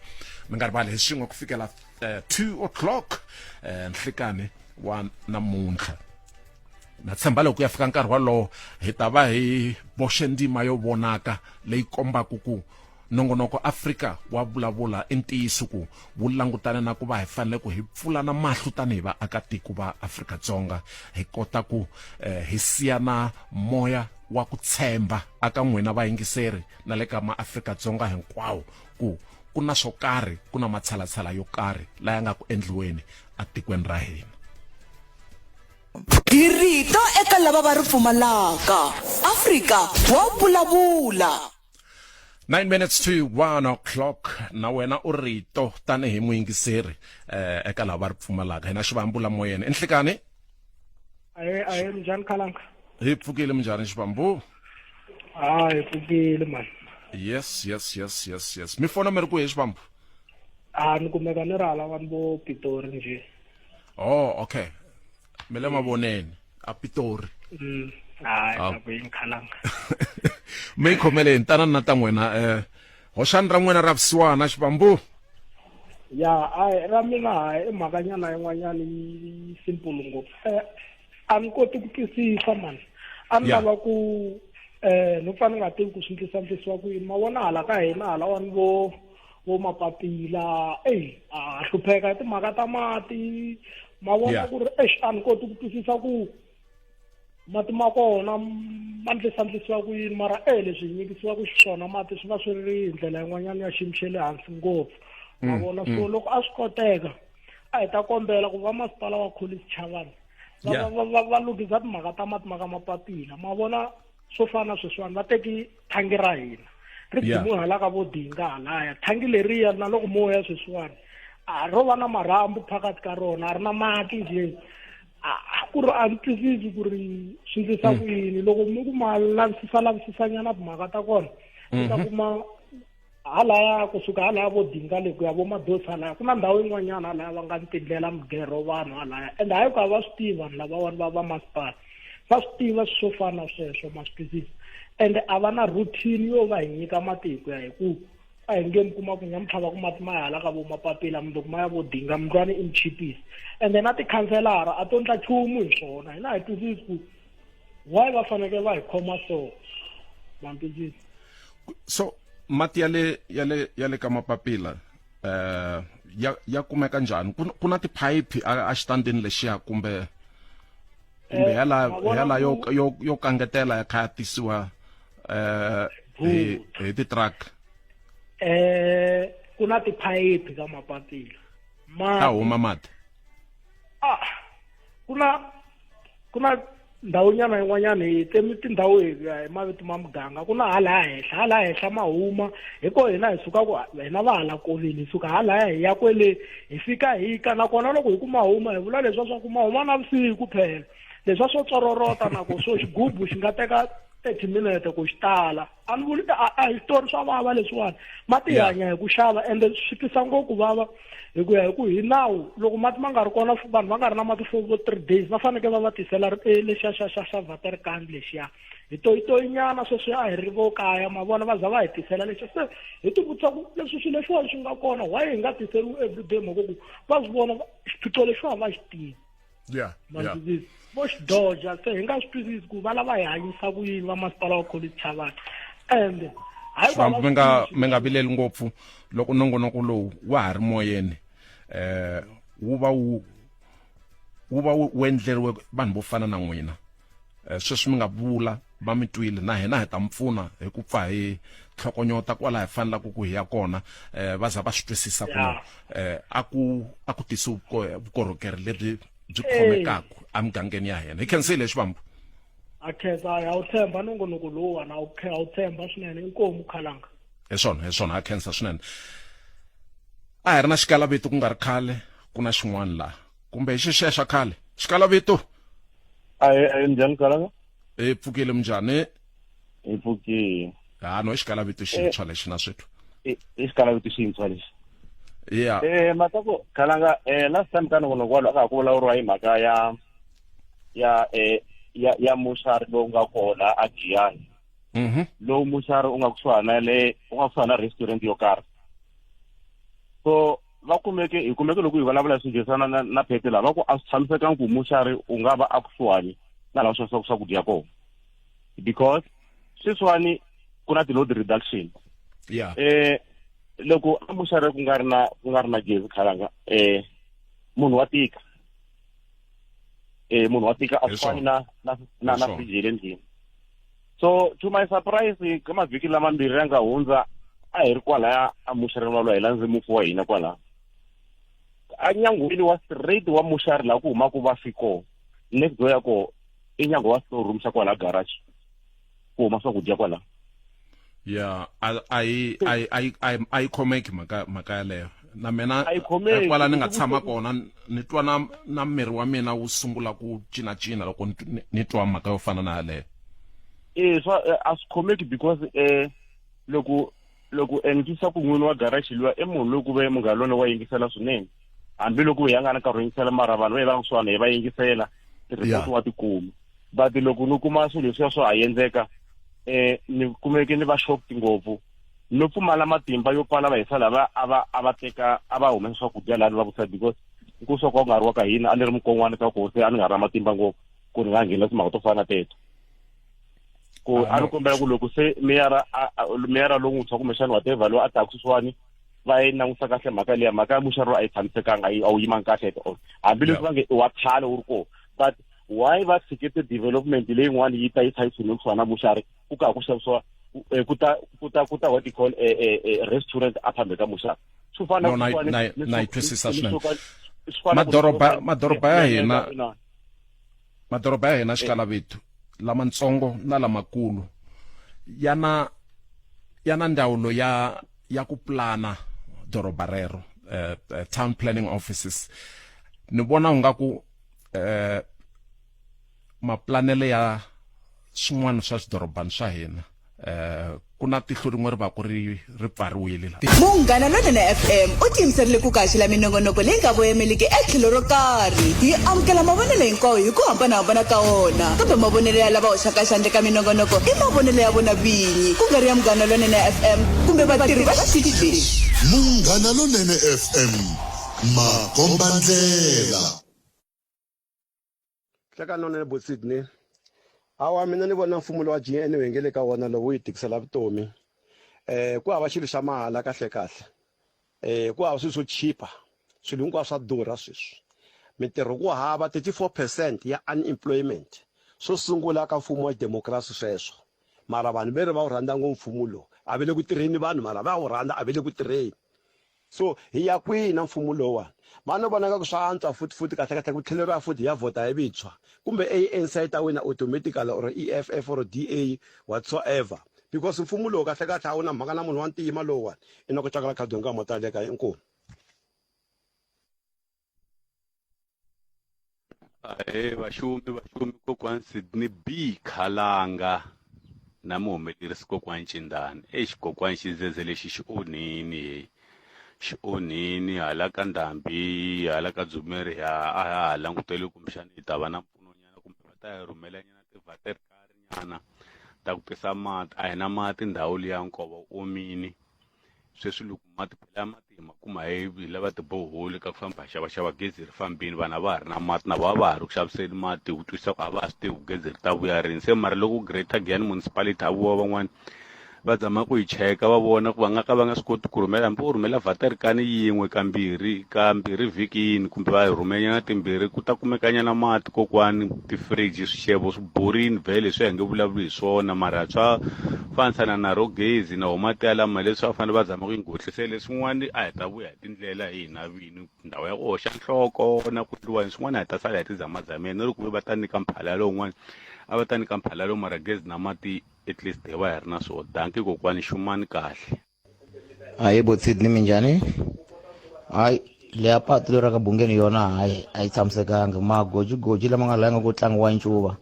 Mi nga rivali hi swin'we ku fikela 2 o'clock nhlikani wa namuntlha. Na tshemba loko ya fika nkarhi walowo hi ta va hi boxe ndima yo vonaka leyi kombaku ku nongonoko Afrika wa vulavula i ntiyiso ku wu langutana na ku va hi fanele ku hi pfula na mahlo tanihi vaakatiko va Afrika-Dzonga, hi kota ku hi siyana moya wa ku tshemba aka n'wina vayingiseri na le ka maAfrika-Dzonga hinkwawo ku ku na swo karhi, ku na matshalatshala yo karhi laya nga ku endliweni a tikweni ra hina. Hi rito eka lava va ri pfumalaka, Afrika wa vulavula. 9 minutes to 1 o'clock. Na wena u rito tanihi muyingiseri eka lava va ri pfumalaka. Hina xivambula moyeni enhlikani. Aye njhani Khalanga? Hi pfukile minjhani xivambu? Hi pfukile man. Yes. Mi fona mi ri ku hi xivambu? Ni kumeka ni rhala vanhu vo Pitori nje. Oh, okay. Mi le Mavoneni a Pitori. Hayi ku Khalanga. Mi khomele ntana na ta n'wina hoxani ra n'wina ra vusiwana xivambu? Ya ra mina i mhakanyana yin'wanyana yi simple ngopfu. A ni koti ku twisisa man. A ni lava ku no fana nga tivi ku swi ndlisiwa ku yini. Mavona hala ka hina hala wani vo mapapila a hlupheka hi timhaka ta mati. Mavona ku ri a ni koti ku twisisa ku mati ma kona ma ndlisiwa ku yini, mara leswi hi nyikisiwaku xiswona mati swi va swi ri hi ndlela yin'wanyana ya xiyimo xe le hansi ngopfu. Mavona so loko a swi koteka a hi ta kombela ku va Maspala wa College Chavani va lugisa timhaka ta mati maka mapapila. Mavona swo fana sweswiwani va teki thangi ra hina ri dimiwe hala ka vo dinga halaya, thangi leriya na loko Moya sweswiwani a ro va na marhambu phakathi ka rona, a ri na mati nje. Ku ri a ni twisisi ku ri swi ndlisa ku yini loko mi ku ma lavisisanyana timhaka ta kona u ta kuma halaya kusuka halaya vo dinga le ku ya vo madosi halaya ku na ndhawu yin'wanyana halaya va nga tindlela migero vanhu halaya, ende hayi ku a va swi tivi vanhu lavawani va Maspala va swi tiva swo fana sweswo ma swi twisisi, ende a va na routine yo va hi nyika matiko ya hi ku a hi nge mi kuma ku nyamutlha va ku mati ma hala ka vo mapapila mundzuku ma ya vo dinga mundlwana i mchipisi, ende na tikhanselara a to ndla chumu hi swona. Hina hi twisisi ku why va faneke va hi khoma so ma twisisi. So mati ya le ka mapapila ya kumeka njhani? Ku na tiphayiphi a xitandini lexiya kumbe yala yo kangetela ya kha ya tisiwa hi ti-truck? Ku na tiphayiphi ka mapapila ta huma mati. Ku na ndhawu nyana yin'wanyana hi tindhawu hi mavito ma muganga, ku na hala henhla ma huma hiko hina hi suka ku hina va hala koleni hi suka hala hi ya kwele hi fika hika, nakona loko hi ku ma huma hi vula leswiya swa ku ma huma na vusiku phela, leswiya swo tsororota na ku swo xigubu xi nga teka 30 minutes ku xitala a ni vuli a history swa vava leswiwani mati hanya hi ku xava ende swi tisa ngopfu vava hi ku ya hi ku hi nawu loko mati ma nga ri kona vanhu va nga ri na mati for 3 days va fanekele va tisela lexiya xa vaterikani lexiya hi nyana sweswi a hi ri vo kaya ma vona va za va hi tisela lexiya se hi ti vutisa ku leswi swilo leswiwani swi nga kona why hi nga tiseriwi everyday mhaka ku va swi vona xiphiqo leswiwani va xi tiva vo xi doja se hi nga swi twisisi ku va lava hi hanyisa ku yini va masipala wa college chavana ende mi nga vileli ngopfu loko nongonoko lowu wa ha ri moyeni wu va wu endleriwe vanhu vo fana na n'wina sweswi mi nga vula va mi twile na hina hi ta mpfuna hi ku pfa hi tlhokonyota kwala hi fanelaka ku hi ya kona va za va swi twisisa ku a ku tisi vukorhokeri lebyi byi khomekaka emugangeni ya hina hi khensile xivambu a khensa ya wu tshemba nongonoko lowuwani a wu tshemba swinene inkomu khalanga hi swona a khensa swinene a hi ri na xikalavito ku nga ri khale ku na xin'wana laha kumbe hi xixa khale xikalavito njhani khalanga hi pfukile minjhani hi pfukile no i xikalavito xintshwa lexi na swithu i xikalavito xintshwa lexi matako khalanga last time ka nongonoko walo a ka ku vulavuriwa hi mhaka ya muxari lowu nga kona a Giyani lowu muxari u nga kusuhana na restaurant yo karhi so hi kumeke loko hi vulavula swi dyisana na phete lava va ku a swi tshamisekanga ku muxari u nga va a kusuhani na lava swi swakudya kona because sweswiwani ku na ti-load reduction loko a muxari ku nga ri na gezi khalanga munhu wa tika a swi fani na fridge le ndlwini so to my surprise ka mavhiki lamambirhi ya nga hundza a hi ri kwalaya a muxari walowo hi landze mufi wa hina kwalaya a nyangweni wa straight wa muxari laha ku humaka va fiko next door ya ko i nyango wa storeroom xa kwala garage ku huma swakudya kwala a yi khomeki mhaka yaleyo na mina kwala ni nga tshama kona ni twa na miri wa mina wu sungula ku cinacina loko ni twa mhaka yo fana na yaleyo a swi khomeki because loko ni twisisa ku n'wini wa garage luwa i munhu loku ve mungalona wa yingisela swinene hambiloko hi nga na nkarhi wo yingisela mara vanhu va hi va kusuhana hi va yingisela ti-report wa tikuma but loko ni kuma swilo leswiya swo ha endleka ni kumeke ni va shocked ngopfu no pfumala matimba yo pfala va hi sala a va humesa swakudya laha ni va vutisa because nkusuka wa nga ri wa ka hina a ni ri mukon'wana ka koho se a ni nga ri na matimba ngopfu ku ni nga nghena timhaka to fana teto ku a ni kombela ku loko se meyara lowuntshwa kumbexani whatever loyi a taka sweswiwani va yi langusa kahle mhaka leya mhaka ya muxari a yi tshamisekanga a wu yimangi kahle at all hambileswi va nge i wa khale wu ri koho but why va tshikete development leyin'wana yi ta yi tshayisini kusuhana na muxari ku ka ku xavisiwa ku ta what you call restaurant a phambi ka muxari swi fana na yi twisisa swinene madoroba ya hina xikalavito lamantsongo na lamakulu ya na ndawulo ya ku plana doroba rero town planning offices ni vona nga ku maplanele ya swin'wana swa swidorobani swa hina ku na tihlo rin'we ri va ku ri pfariwile la munghana lonene FM u tiyimiserile ku kaxela minongonoko leyi nga voyameliki etlhelo ro karhi hi amukela mavonelo hinkwawo hi ku hambanahambana ka wona kambe mavonelo ya lava hoxaka xandle ka minongonoko i mavonelo ya vona vinyi ku nga ri ya munghana lonene FM kumbe vatirhi va xitichi lexi munghana lonene FM makombandlela hleka nonene bo Sidney hawa mina ni vona mfumo wa GN wengele ka wona lowu yi tikisela vutomi ku hava xilo xa mahala kahle ku hava swilo swo chipa swilo hinkwaswo swa durha sweswi mintirho ku hava 34% ya unemployment swo sungula ka mfumo wa democracy sweswo mara vanhu veri va wu rhandza ngopfu mfumo lowu a ve le ku tirheni vanhu mara va wu rhandza a ve le ku tirheni so hi ya kwihi na mfumo lowani mano vonaka ku swa antswa futhi kahle ku tlheleriwa futhi ya vota hi vintshwa kumbe ANC yi ta wina automatically or EFF or DA whatsoever because mfumo lowu kahle a wu na mhaka na munhu wa ntima lowani i na ku cakala khadi nga motaleka inkomu vaxumi kokwani Sidney B Khalanga na muhumelerisi kokwani Cindani xikokwani xizeze lexi xi onhini hala ka ndhambi hala ka dzumeri ha langutele kumbexana hi ta va na mpfunonyana kumbe va ta hi rhumela nyana tivaterikari nyana ta ku tisa mati a hi na mati ndhawu liya nkova omini sweswi loko mati phela matima kuma hi lava tiboholi ka ku famba xava gezi ri fambini vana va ha ri na mati na va ha ri ku xaviseni mati ku twisisa ku a va ha swi tivi ku gezi ri ta vuya rini se mara loko Greater Giyani Municipality a vuwa van'wani va zama ku yi cheka va vona ku va nga swi koti ku rhumela hambi u rhumela vaterikani yin'we kambirhi vhikini kumbe va hi rhumenyana timbirhi ku ta kumekanyana mati kokwani tifriji swixevo swi borini vhele swi henge vulavuli hi swona mara swa fanisana na ro gezi na mati ya lama leswi va fanele va zama ku yi ngotlise leswin'wana a hi ta vuya hi tindlela hi hina vini ndhawu ya ku hoxa nhloko na ku tliwa swin'wana hi ta sala hi tizamazameni no loko va ta nyika mphalalo wun'wana a va ta nyika mphalalo mara gezi na mati at least hi va hi ri na swona danki kokwani xumani kahle hayi bo Sidney minjhani hayi leya patu leri ka bungeni yona hayi a yi tshamisekanga magoji lama nga langa ku tlangiwa ncuva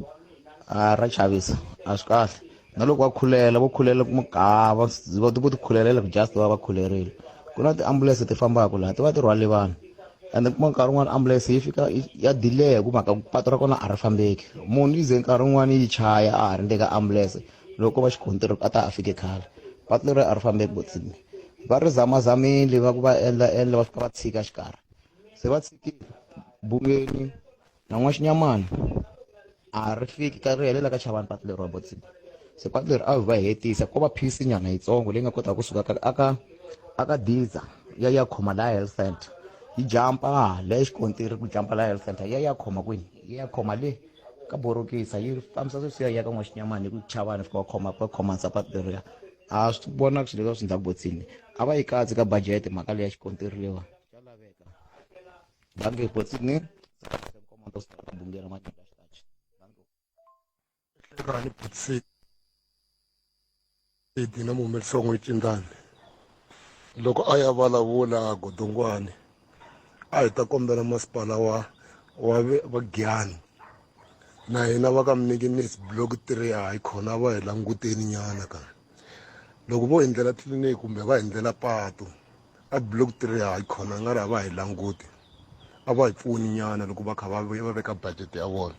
ra chavisa a swi kahle na loko va khulela mugava vo ti khulelela ku just va khulerile ku na tiambulense ti fambaka laha ti va ti rhwale vanhu ende kuma nkarhi wun'wana ambulense yi fika ya delay ku mhaka patu ra kona a ri fambeki munhu yi ze nkarhi wun'wana yi chaya a ha ri ndeka ambulense loko va xikontiri a ta a fike khale patu leri a ri fambeki bo Sidney va ri zamazamile va ku va endla va fika va tshika xikarhi se va tshikile bungeni na n'waxinyamani a ri fiki ka ri helela ka chavani patu leri wa bo Sidney se patu leri a va hetisa ko va phisi nyana yitsongo leyi nga kotaka kusuka aka diza ya khoma la health center yi jampa le xikontiri ku jampa la health center ya khoma kwini ya khoma le ka borokisa yi fambisa sweswiya ya ka n'waxinyamani ku chavani fika va khoma sapatu leriya a swi vona ku swilo leswi swi endlaku botsini a va yi katsi ka budget mhaka leya xikontiri lewa xa laveka bangi botsini komanda swi bungela matimba xitachi hlekani botsini na muhumelisongo yi Cindani loko a ya vulavula godongwani a hi ta kombela masipala wa Giyani na hina va ka Mnikinisi block 3 hayi khona va hi languteni nyana ka loko vo endlela tliliniki kumbe va endlela patu a block 3 hayi khona nga ri a va hi languti a va hi pfuni nyana loko va kha va veka budget ya vona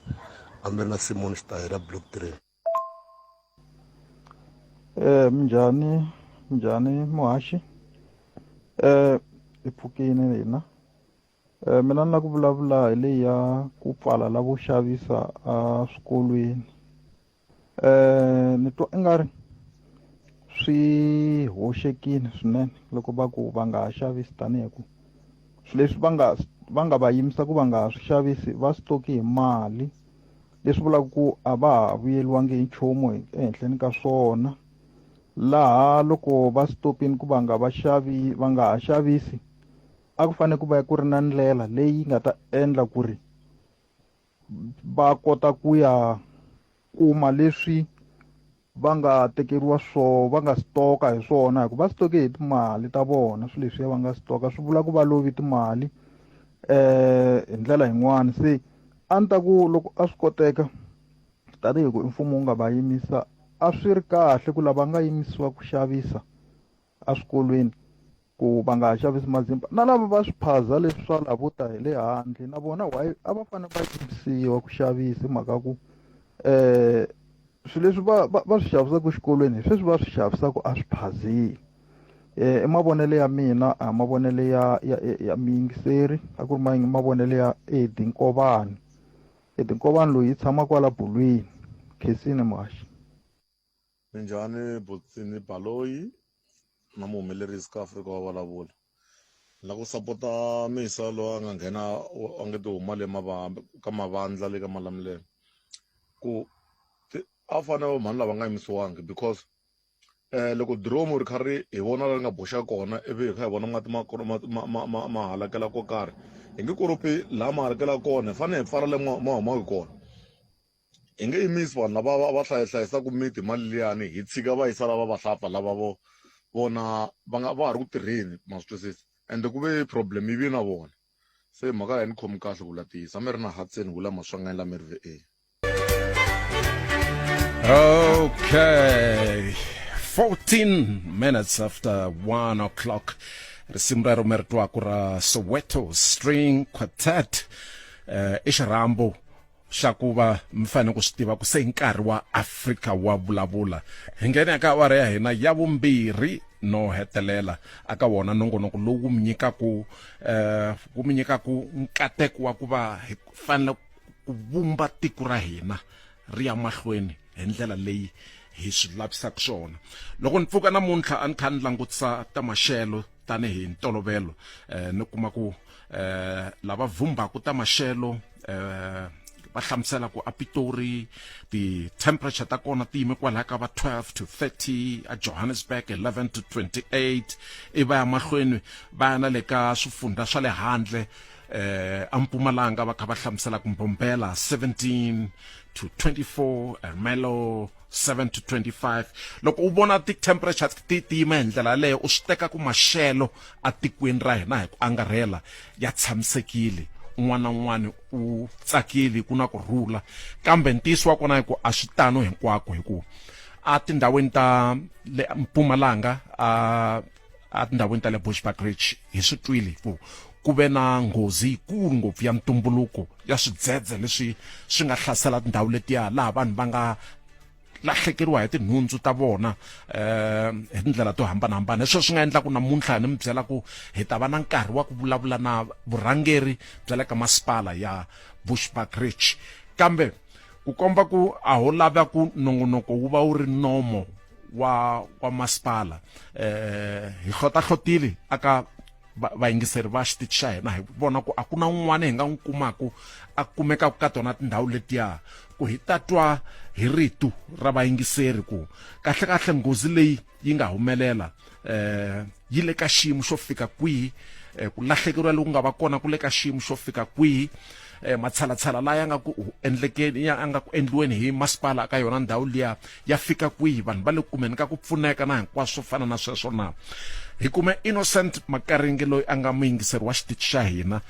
hambi na Simon Style block 3 minjhani muhaxi hi pfukini hina mina ni la ku vulavula hi leyi ya ku pfala la vo xavisa a swikolweni ni twa i nga ri swi hoxekile swinene loko va ku va nga ha xavisi tanihi ku swilo leswi va nga va yimisa ku va nga ha swi xavisi va stoki hi mali leswi vulaka ku a va ha vuyeliwangi hi nchumu ehenhleni ka swona laha loko va stopini ku va nga ha xavisi a ku fanele ku va ku ri na ndlela leyi nga ta endla ku ri va kota ku ya kuma leswi va nga tekeriwa va nga stoka hi swona hikuva va stoke hi timali ta vona swilo leswiya va nga stoka swi vula ku va lovi timali hi ndlela yin'wana se a ni ta ku loko a swi koteka tanihi ku mfumo wu nga va yimisa a swi ri kahle ku lava nga yimisiwa ku xavisa a swikolweni ku va nga ha xavisi mazimba na lava va swiphaza leswi swa lavuta hi le handle na vona why a va fanele va yimisiwa ku xavisa hi mhaka ku swilo leswi va swi xavisaka exikolweni hi sweswi va swi xavisaka a swiphazini i mavonelo ya mina a mavonelo ya muyingiseri a ku ri mavonelo ya Edinkovani loyi yi tshama kwala Bulweni khesini muhaxi minjhani botsini Baloyi na muhumelerisi ka Afrika wa Vulavula la ku sapota misa loyi a nga nghena a nge ti huma le ka mavandla le ka Malamulele ku a fanele mhani lava nga yimisiwangi because loko diromu ri karhi hi vona ri nga boxa kona ivi hi kha hi vona mati ma halakela ko karhi hi nge koropi laha ma halakela kona hi fanele hi pfala le ma humaka kona hi nge yimisi vanhu lava va hlayisaka miti mali liyani hi tshika va yisa lava va hlapfa lava vona va ha ri ku tirheni ma swi twisisa ende ku ve problem yi vi na vona se mhaka ya ni khomi kahle ku latiyisa mi ri na hatseni vula maswangela mi ri ve Okay, 14 minutes after 1 o'clock. Risimu ra romertwa kura Soweto String Quartet. Ishirambo shakuva mfane ku switiva ku se nkarhi wa Afrika wa vulavula. Hi nghena eka awara ya hina ya vumbirhi no hetelela aka wona nongonoko lowu mi nyikaku nkateko wa ku va hi fanele ku vumba tiko ra hina ri ya mahlweni hi ndlela leyi hi swi lavisaka swona. Loko ni pfuka namuntlha a ni kha ni langutisa ta maxelo tanihi ntolovelo ni kuma ku lava vumbaku ta maxelo va hlamusela ku apitori temperature ta kona ti yime kwalaha ka va 12 to 30, a Johannesburg 11 to 28, iva ya mahlweni va ya na le ka swifundza swa le handle eMpumalanga va kha va hlamusela ku Mbombela 17 to 24, Ermelo 7 to 25. Loko u vona ti-temperatures ti yima hi ndlela leyo u swi teka ku maxelo a tikweni ra hina hi ku angarhela ya tshamisekile, un'wana na un'wana u tsakile ku na kurhula, kambe ntiyiso wa kona hi ku a swi tano hinkwako hi ku a tindhawini ta le Mpumalanga a tindhawini ta le Bushbuckridge hi swi twile ku ve na nghozi yikulu ngopfu ya ntumbuluko ya swidzedze leswi swi nga hlasela tindhawu letiya laha vanhu va nga lahlekeriwa hi tinhundzu ta vona hi tindlela to hambanahambana. Leswo swi nga endla ku namuntlha ni mi byela ku hi ta va na nkarhi wa ku vulavula na vurhangeri bya le ka Maspala ya Bushbuckridge, kambe ku komba ku a ho lava ku nongonoko wu va wu ri nomo wa Maspala hi hlotahlotile aka vayingiseri va xitichi xa hina hi vona ku a ku na un'wana hi nga n'wi kumaku a kumekaka ka tona tindhawu letiya ku hi tatwa hi ritu ra vayingiseri ku kahle nghozi leyi yi nga humelela yi le ka xiyimo xo fika kwihi, ku lahlekeriwa loku nga va kona ku le ka xiyimo xo fika kwihi, matshalatshala laya nga ku endlekeni ya nga ku endliweni hi Maspala ka yona ndhawu liya ya fika kwihi, vanhu va le kumeni ka ku pfuneka na hinkwaswo swo fana na sweswo na. Hi kume Innocent Makaringi loyi a nga muyingiseri wa xitichi xa hina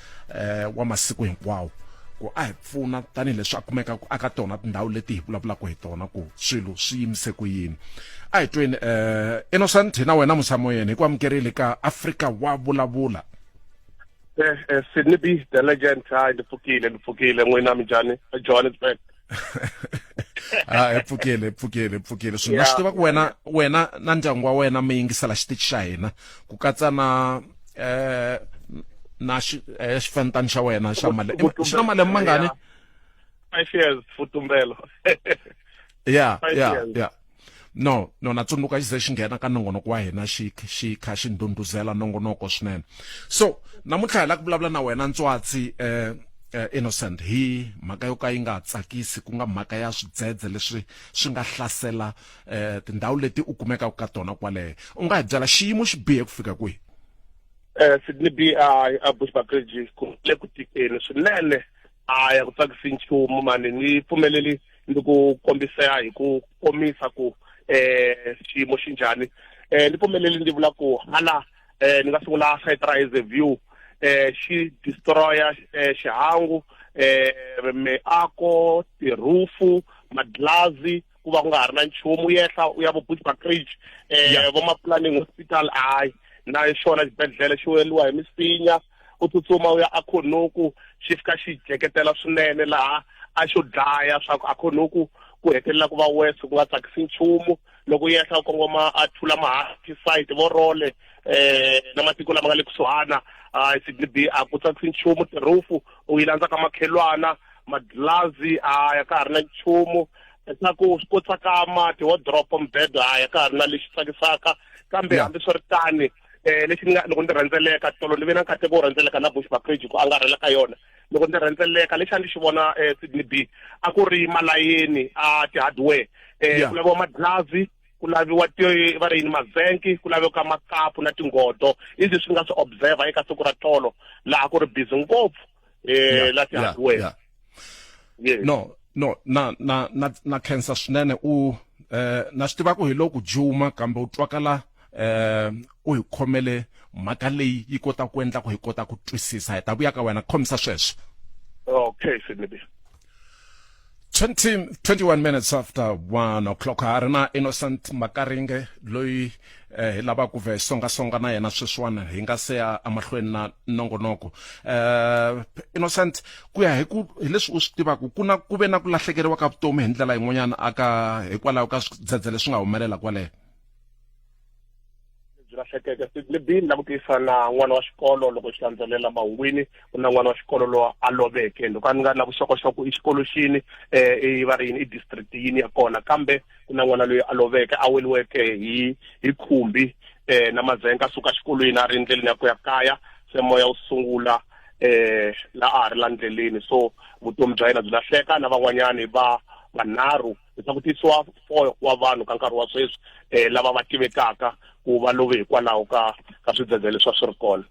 wa masiku hinkwawo ku a hi pfuna tanihileswi a kumeka aka tona tindhawu leti hi vulavulaka hi tona ku swilo swi yimise ku yini. A hi tweni Innocent, hi na wena musamoyeni hi ku amukerile ka Afrika wa vulavula. Sidney B, the legend, ni pfukile n'wina minjhani Johannesburg. Pfukile swi nga swi tiva ku wena na ndyangu wa wena mi yingisela xitichi xa hina ku katsa na xifentani xa wena xa mali xi na malembe mangani? 5 years futumbelo. Yeah. No na tsundzuka xi ze xi nghena ka nongonoko wa hina xi kha xi ndunduzela nongonoko swinene. So namuntlha hi la ku vulavula na wena Ntswatsi Innocent hi mhaka yo ka yi nga tsakisi, ku nga mhaka ya swidzedze leswi swi nga hlasela tindhawu leti u kumekaka ka tona kwaleyo. U nga hi byela xiyimo xi bihe ku fika kwihi? Sidney B, a Bushbuckridge ku le ku tikeni swinene, a ya ku tsakisi nchumu mani ni pfumeleli ndi ku kombisa hi ku komisa ku xiyimo xi njhani. Ni pfumeleli ndi vula ku hala ni nga sungula site ra as a view xi destroya xihangu, miako, tirufu, maglazi, ku va ku nga ha ri na nchumu yehla u ya vo Bushbuckridge vo ma-planning hospital na xona xibedhlele xi weriwa hi misinya, u tsutsuma u ya a Khonoku xi fika xi jeketela swinene laha a xo dlaya swa ku a Khonoku ku hetelela ku va wese ku nga tsakisi nchumu. Loko yehla u kongoma a thula mahati site vo role na matiko lama nga le kusuhana Sidney B, a ku tsakisi nchumu. Tirufu u yi landza ka makhelwana, maglazi ya ka ha ri na nchumu, sa ku swi tsakama ti-wardrobe mbed ya ka ha ri na lexi tsakisaka, kambe hambi swi ri tani lexi loko ni rhendzeleka tolo ni ve na nkateko wo rhendzeleka na Bushbuckridge ku angarhela ka yona. Loko ni rhendzeleka lexi a ni xi vona Sidney B a ku ri malayeni a ti-hardware, ku laviwa maglazi, ku laviwa va ri yini mazenki, ku laveka makapu na tingodo. Izi swi nga swi observa eka siku ra tolo laha ku ri busy ngopfu la ti-hardware. No na khensa swinene na swi tiva ku hi loko juma kambe u twakala u hi khomele mhaka leyi yi kota ku endla ku hi kota ku twisisa. Hi ta vuya ka wena khomisa sweswo. Okay Sidney. 21 minutes after 1 o'clock ha ri na Innocent Makaringe loyi hi lava ku ve songa na yena sweswiwana hi nga se ya amahlweni na nongonoko. Innocent, ku ya hi leswi u swi tivaka ku ve na ku lahlekeriwa ka vutomi hi ndlela yin'wanyana aka hikwalaho ka swidzedzele swi nga humelela kwaleyo. Sidney Sidney langutisa na n'wana wa xikolo loko xi landzelela mahungwini ku na n'wana wa xikolo lo a loveke loko a nga na vuxokoxoko i xikolo xini i va ri i district yini ya kona kambe ku na n'wana loyi a loveke a weliweke hi khumbi na mazenga suka xikolweni a ri ndleleni ya ku ya kaya se Moya u sungula la a ri landzeleni so vutomi bya yena byi lahleka na van'wanyani vanharhu leswaku tisiwa 4 wa vanhu ka nkarhi wa sweswi lava va tivekaka ku va love hikwalaho ka swidzedzele swa swi ri kona.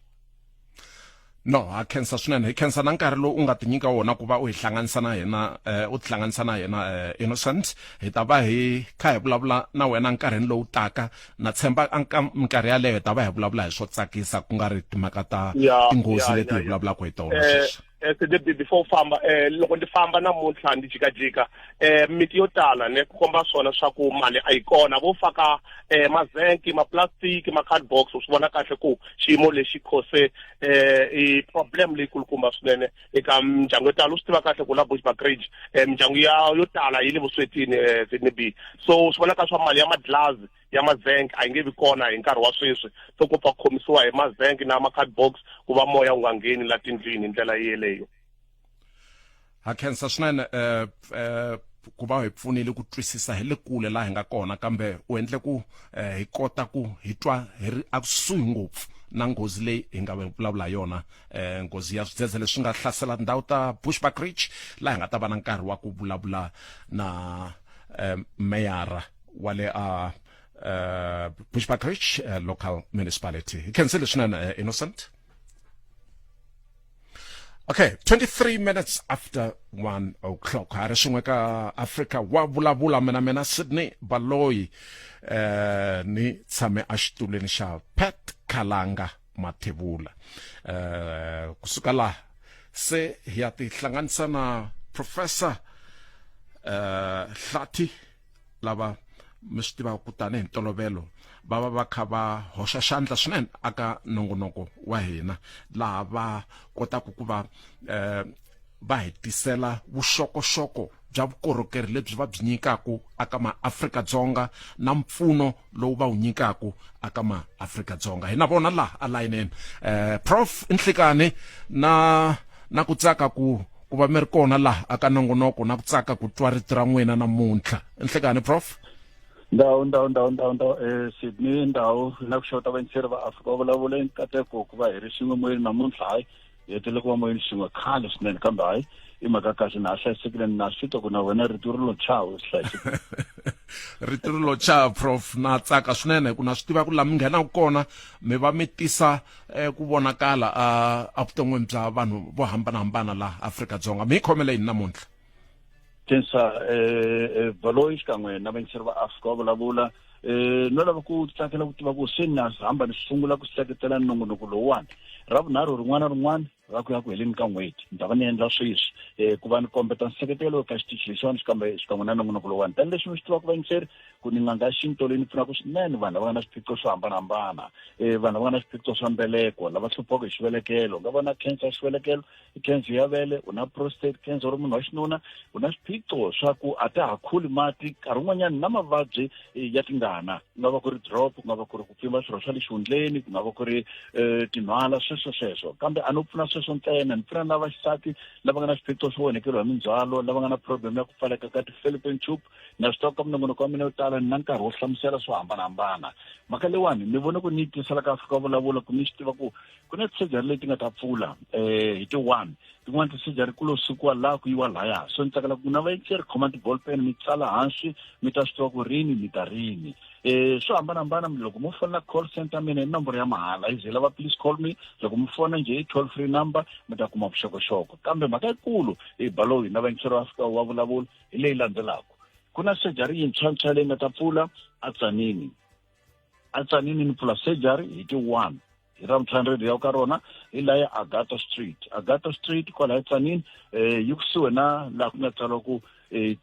No, ha khensa swinene hi khensa na nkarhi lowu u nga tinyika wona ku va u hi hlanganisa na yena u tihlanganisa na yena Innocent hi ta va hi kha hi vulavula na wena nkarhini lowu taka na tshemba minkarhi yaleyo hi ta va hi vulavula hi swo tsakisa ku nga ri timhaka ta tinghozi leti hi vulavulaka hi tona sweswi. Before famba loko ndi famba namuntlha ndi jikajika miti yo tala ne ku komba swona swa ku mali a yi kona vo faka mazenki maplastiki ma-cardbox u swi vona kahle ku xiyimo lexi khose i problem leyi kulukumba swinene eka mindyangu yo tala u swi tiva kahle ku la Bushbuckridge mindyangu yo tala yi le vuswetini Sidney B so swi vona ka swa mali ya madlazi ya mazenki a yi nge vi kona hi nkarhi wa sweswi so ku pfa khomisiwa hi mazenki na ma-cardbox ku va moya wu nga ngheni la tindlwini hi ndlela yeleyo. Ha khensa swinene ku va hi pfunile ku twisisa hi le kule la hi nga kona kambe u endle ku hi kota ku hi twa hi ri akusuhi ngopfu na nghozi leyi hi nga vulavula yona nghozi ya swidzedzele leswi nga hlasela ndhawu ta Bushbuckridge laha hi nga ta va na nkarhi wa ku vulavula na meyara wa le Bushbuckridge local municipality. Hi khensile swinene Innocent. Okay, 23 minutes after 1 o'clock. Ha ri swin'we ka Afrika wa vulavula mina Sidney Baloyi ni tshame a xitulweni xa Pat Khalanga Mathebula. Kusuka la se hi ya ti hlanganisa na Professor Hlathi lava mi swi tiva ku tani hi ntolovelo va kha va hoxa xandla swinene aka nongonoko wa hina laha va kotaku ku va hi tisela vuxokoxoko bya vukorhokeri lebyi va byi nyikaku aka ma-Afrika-Dzonga na mpfuno lowu va wu nyikaku aka ma-Afrika-Dzonga hi na vona laha a layineni Prof Nhlikani na ku tsaka ku va mi ri kona laha aka nongonoko na ku tsaka ku twa rito ra n'wina namuntlha. Nhlikani Prof. Ndawu Sidney ndawu na ku xota vayingiseri va Afrika va vulavula hi nkateko ku va hi ri xin'we moyeni namuntlha hayi hi hetele ku va moyeni xin'we khale swinene kambe hayi i mhaka kahle na hlayisekile na swi twa ku na wena rito ri lo chawo swi hlayisekile. Rito ri lo chawo Prof na tsaka swinene ku na swi tiva ku la mi nghenaku kona mi va mi tisa ku vonakala a vuton'wini bya vanhu vo hambanahambana laha Afrika-Dzonga mi hi khomele yini namuntlha. Tensa Baloyi xikan'we na vayingiseri va Afrika va vulavula no lava ku tsakela ku tiva ku se na hamba ni sungula ku seketela nongonoko lowuwani ravunharhu rin'wana na rin'wana ra ku ya ku heleni ka n'hweti ni ta va ni endla sweswi ku va ni kombeta nseketelo ka xitichi lexiwani xikan'we na nongonoko lowuwani tani leswi mi swi tivaka vayingiseri ku ni nganga xinto leyi ni pfunaka swinene vanhu lava nga na swiphiqo swo hambanahambana vanhu lava nga na swiphiqo swa mbeleko lava hluphaka hi xivelekelo u nga va na cancer ya xivelekelo i cancer ya vele u na prostate cancer u ri munhu wa xinuna u na swiphiqo swa ku a ta ha khuli mati nkarhi wun'wanyana na mavabyi ya tingana ku nga va ku ri drop ku nga va ku ri ku pfimba swirho swa le xihundleni ku nga va ku ri tinhwala sweswo kambe a no pfuna sweswo ntsena ni pfuna na vaxisati lava nga na swiphiqo swo onhekeriwa hi mindzhwalo lava nga na problem ya ku pfaleka ka ti-fallopian tube na swi tiva ka minongonoko wa mina yo tala ni na nkarhi wo hlamusela swo hambanahambana mhaka leyiwani ni vone ku ni yi tisela ka Afrika vulavula ku ni swi tiva ku na ti-surgery leti nga ta pfula hi ti-1 tin'wana ti-surgery ku lo sukiwa laha ku yiwa lahaya so ni tsakela ku na vayingiseri khoma ti-ball pen mi tsala hansi mi ta swi tiva ku rini mi ta rini swo hambanahambana loko mo fonela call center mina i nomboro ya mahala yi ze lava please call me loko mi fona njhe i toll free number mi ta kuma vuxokoxoko kambe mhaka yikulu hi Baloyi na vayingiseri wa Afrika wa vulavula hi leyi landzelaka ku na surgery yintshwantshwa leyi nga ta pfula a Tzaneen ni pfula surgery hi ti-1 Ram Chandred ya ka rona ila ya Agato Street kwala Tsanin yukusuwe na la kuna tsalo ku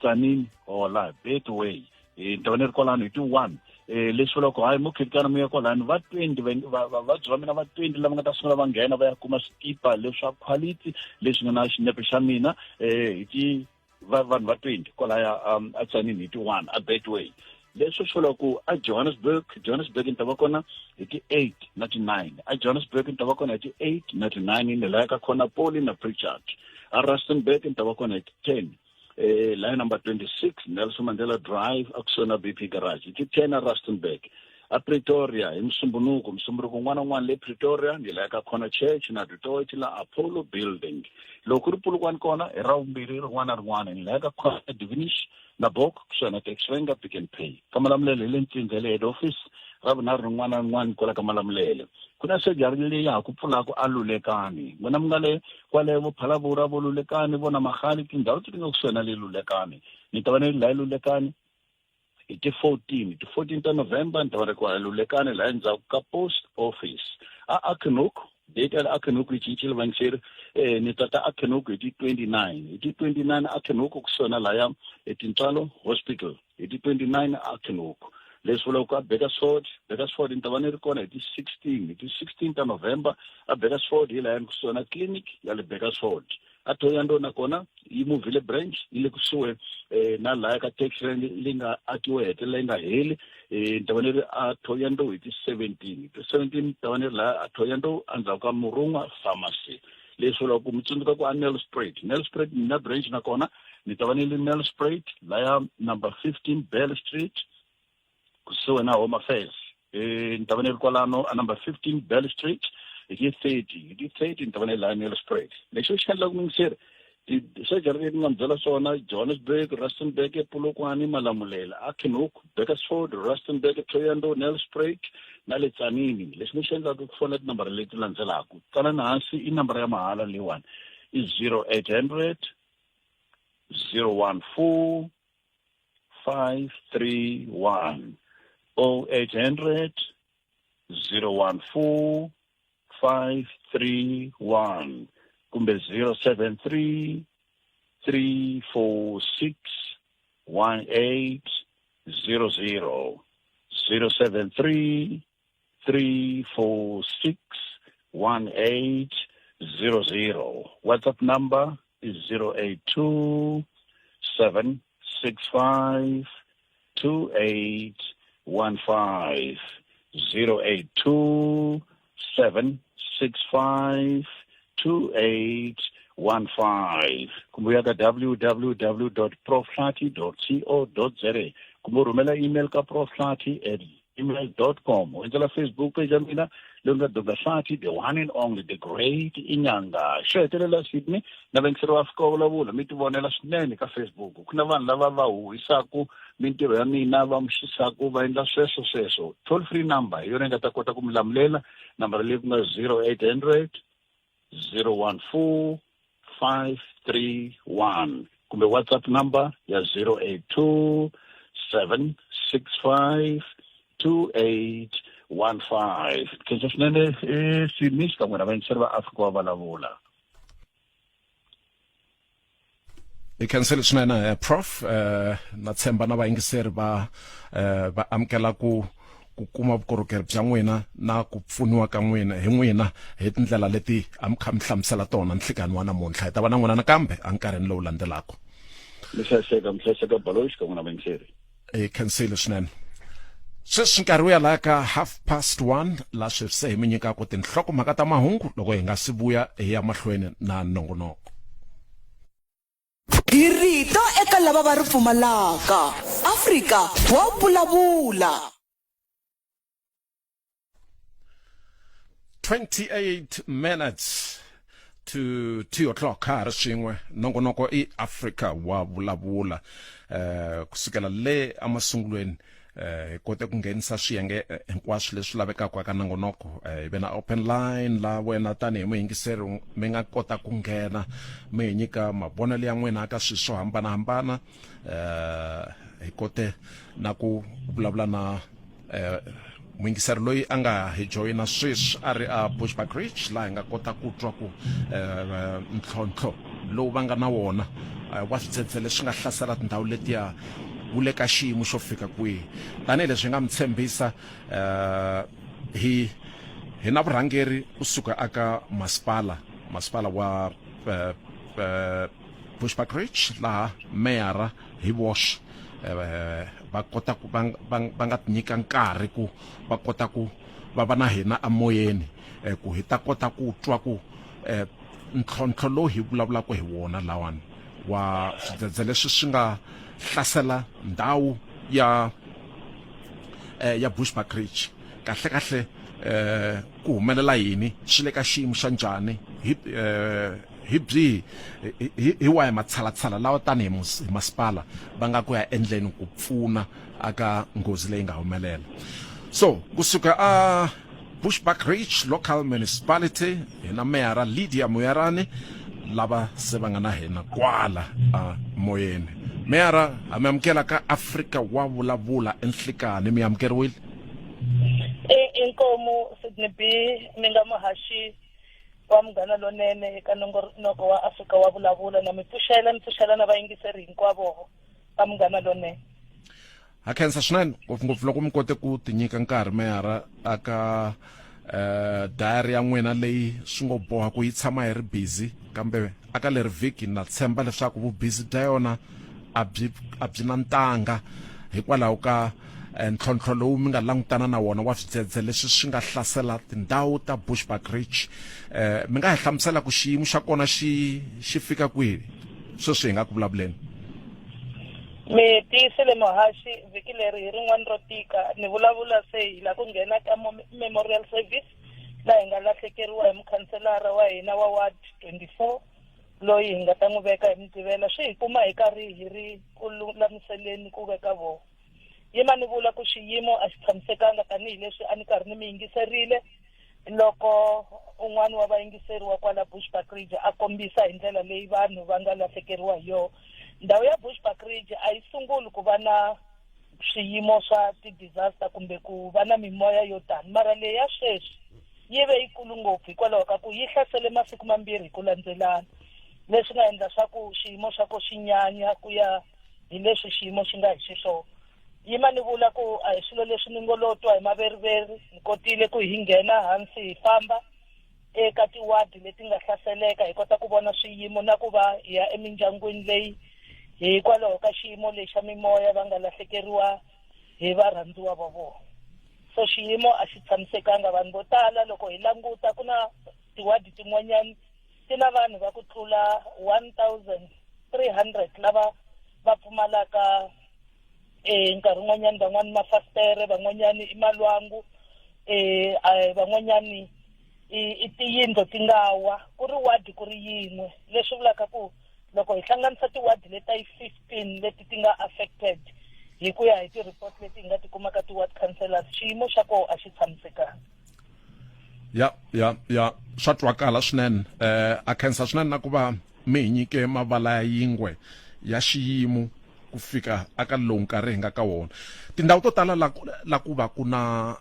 Tsanin ola Betway ntabaneri kwala no 21 leswi loko hayi mo khikana mo ya kwala va 20 va byela mina va 20 lava nga ta sungula va nghena va ya kuma skipa leswa quality leswi nga na xinepe xa mina hi vanhu va 20 kwala ya a Tsanin 21 a Betway leswi swo loko a Johannesburg ni ta va kona hi ti 8 na ti 9 a Johannesburg ni ta va kona hi ti 8 na ti 9 ni la ka khona Poli na Pritchard a Rustenburg ni ta va kona hi ti 10 line number 26 Nelson Mandela Drive akusona BP Garage ti 10 a Rustenburg a Pretoria hi Msumbunuko n'wana le Pretoria ni la ka khona church na Detroit la Apollo Building loko ri pulukwana kona hi ravumbirhi rin'wana ni la ka khona Divinish na Bok kusona Texrenga Pick and Pay kamalamulele le ntsindze head office ravunharhu rin'wana kwala kamalamulele kuna sejari leyi ya ku pfulaka alulekani n'wina mi nga le kwale Vuphalavura volulekani vona Magali tindhawu ti nga kusona le Lulekani ni ta va ni la Lulekani hi ti 14 ta November ni ta va ni kwala Lulekani la endzhaku ka post office a Akenuk date ya Akenuk yi cincile vayingiseri ni tata Akenuk hi ti 29 Akenuk kusona la ya Tintswalo Hospital hi ti 29 Akenuk leswi vula ku a Bakersford ni ta va ni ri kona hi ti 16 ta November a Bakersford hi laha kusona clinic ya le Bakersford a Thoyando na kona yi muvile branch yi le kusuwe na laha ka taxi leyi nga akiwe hetelela yi nga heli ni ta va ni ri a Thoyando hi ti 17 ta va ni ri laha a Thoyando endzhaku ka Murungwa Pharmacy leswi vula ku mi tsundzuka ku a Nelspruit na branch na kona ni ta va ni ri Nelspruit laha number 15 Bell Street kusuwe na Home Affairs ni ta va ni ri kwalano a number 15 Bell Street hi ti 30 ni ta va ni la Nelspruit lexi xi endlaka mingiseri surgery leyi ni nga mi byela swona Johannesburg Rustenburg Polokwane Malamulela Akenuk Bakersford Rustenburg Thoyando Nelspruit na le Tsanini leswi ni xi endlaka ku fona tinambara leti landzelaka tsanani hansi i nambara ya mahala leyiwani i 0800 014 531 0800 014 531 kumbe 073 346 1800 073 346 1800 WhatsApp number is 082 765 2815 082 765 2815 kumbe ka www.profhlathi.co.za kumbe rhumela email ka profhlathi@email.com endzela Facebook page ya mina leyi nga Dr. Hlathi the one and only the great inyanga xo hetelela Sidney na vayingiseri va Afrika Vulavula mi ti vonela swinene ka Facebook ku na vanhu lava va huhisaku mintirho ya mina va muxisaku va endla sweswo toll free number hi yona nga ta kota ku mi lamulela nambara leyi ku nga 0800 014 531 kumbe WhatsApp number ya 082 765 2815 khensa swinene Sidney xikan'we na vayingiseri va Afrika Vulavula i cancel swinene Prof na tshemba na vayingiseri va amukela ku kuma vukorhokeri bya n'wina na ku pfuniwa ka n'wina hi n'wina hi tindlela leti a mi kha mi hlamusela tona nhlikani wa namuntlha hi ta va na n'wina nakambe a nkarhini lowu landzelaka mi hlayiseka Baloyi xikan'we na vayingiseri i cancel swinene sweswi nkarhi wu ya laha ka 1:30 la sweswi hi mi nyikaka tinhlokomhaka ta mahungu loko hi nga si vuya hi ya mahlweni na nongonoko hi rito eka lava va ri pfumalaka Afrika wa vulavula 28 minutes to 2 o'clock ha ri swin'we nongonoko i Afrika wa vulavula kusukela le amasungulweni hi kote ku nghenisa swiyenge hinkwaswo leswi lavekaka ka nongonoko hi ve na open line la wena tanihi muyingiseri mi nga kota ku nghena mi nyika mavonelo ya n'wina ka swilo swo hambanahambana hi kote na ku vulavula na mwingiseri loyi anga hi joina sweswi a ri a Bushbuckridge laha hi nga kota ku twa ku ntlhontlho lowu va nga na wona wa swidzedze leswi nga hlasela tindhawu letiya wu le ka xiyimo xo fika kwihi. Tanihileswi hi nga mi tshembisa hi na vurhangeri kusuka aka Maspala wa Bushbuckridge laha meyara hi voxe va kota ku va nga nyika nkarhi ku va kota ku va va na hina amoyeni ku hi ta kota ku twa ku ntlhontlho lowu hi vulavulaka hi wona lawani wa swidzedze leswi swi nga hlasela ndhawu ya Bushbuckridge kahle ku humelela yini swi le ka xiyimo xa njhani hi byihi hi wahi matshalatshala lawa tanihi Maspala va nga ku ya endleni ku pfuna aka nghozi leyi nga humelela. So kusuka a Bushbuckridge local municipality hi na meyara Lydia Moyarani lava se va nga na hina kwala moyeni. Meyara ha mi amukela ka Afrika wa vulavula enhlikani, mi amukeriwile? Inkomo Sidney B mi nga muhaxi wa Munghana Lonene eka nongonoko wa Afrika wa vulavula na mi pfuxela na vayingiseri hinkwavo va Munghana Lonene. Ha khensa swinene ngopfungopfu loko mi kote ku tinyika nkarhi meyara aka diary ya n'wina leyi swi ngo boha ku yi tshama hi ri busy kambe aka leri vhiki na tshemba leswaku vubizi bya yona a byi na ntanga hikwalaho ka ntlhontlho lowu mi nga langutana na wona wa swidzedze leswi swi nga hlasela tindhawu ta Bushbuckridge. Mi nga hi hlamusela ku xiyimo xa kona xi fika kwihi sweswi hi nga ku vulavuleni? Mi tiyisile muhaxi vhiki leri hi rin'wana ro tika ni vulavula se hi la ku nghena ka memorial service laha hi nga lahlekeriwa hi mukhanselara wa hina wa ward 24 loyi hi nga ta n'wi veka hi mitivela swi hi kuma hi karhi hi ri ku lulamiseleni ku veka vona. Yima ni vula ku xiyimo a xi tshamisekanga tanihileswi a ni karhi ni mi yingiserile loko un'wana wa vayingiseri wa kwala Bushbuckridge a kombisa hi ndlela leyi vanhu va nga lahlekeriwa hi yona. Ndhawu ya Bushbuckridge a yi sunguli ku va na swiyimo swa ti-disaster kumbe ku va na mimoya yo tani mara leyi ya sweswi yi ve yikulu ngopfu hikwalaho ka ku yi hlasele masiku mambirhi hi ku landzelana leswi nga endla swa ku xiyimo xa ko xi nyanya ku ya hi leswi xiyimo xi nga hi xiswona. Yima ni vula ku a hi swilo leswi ni ngolotwa hi maveriveri ni kotile ku hi nghena hansi hi famba eka tiwadi leti nga hlaseleka hi kota ku vona swiyimo na ku va hi ya emindyangwini leyi hikwalaho ka xiyimo lexi xa mimoya va nga lahlekeriwa hi varhandziwa va vona. So xiyimo a xi tshamisekanga vanhu vo tala loko hi languta ku na tiwadi tin'wanyani ti na vanhu va ku tlula 1,300 lava va pfumalaka nkarhi wun'wanyani van'wani mafasitere van'wanyani i malwangu van'wanyani i tiyindlo ti nga wa ku ri wadi ku ri yin'we leswi vulaka ku loko hi hlanganisa tiwadi leta yi 15 leti ti nga affected hi ku ya hi ti-report leti hi nga ti kumaka ti-ward councillors xiyimo xa koho a xi tshamisekanga. ya swa twakala swinene a khensa swinene na ku va mi hi nyike mavala ya yingwe ya xiyimo ku fika aka lowu nkarhi hi nga ka wona. Tindhawu to tala la ku va ku na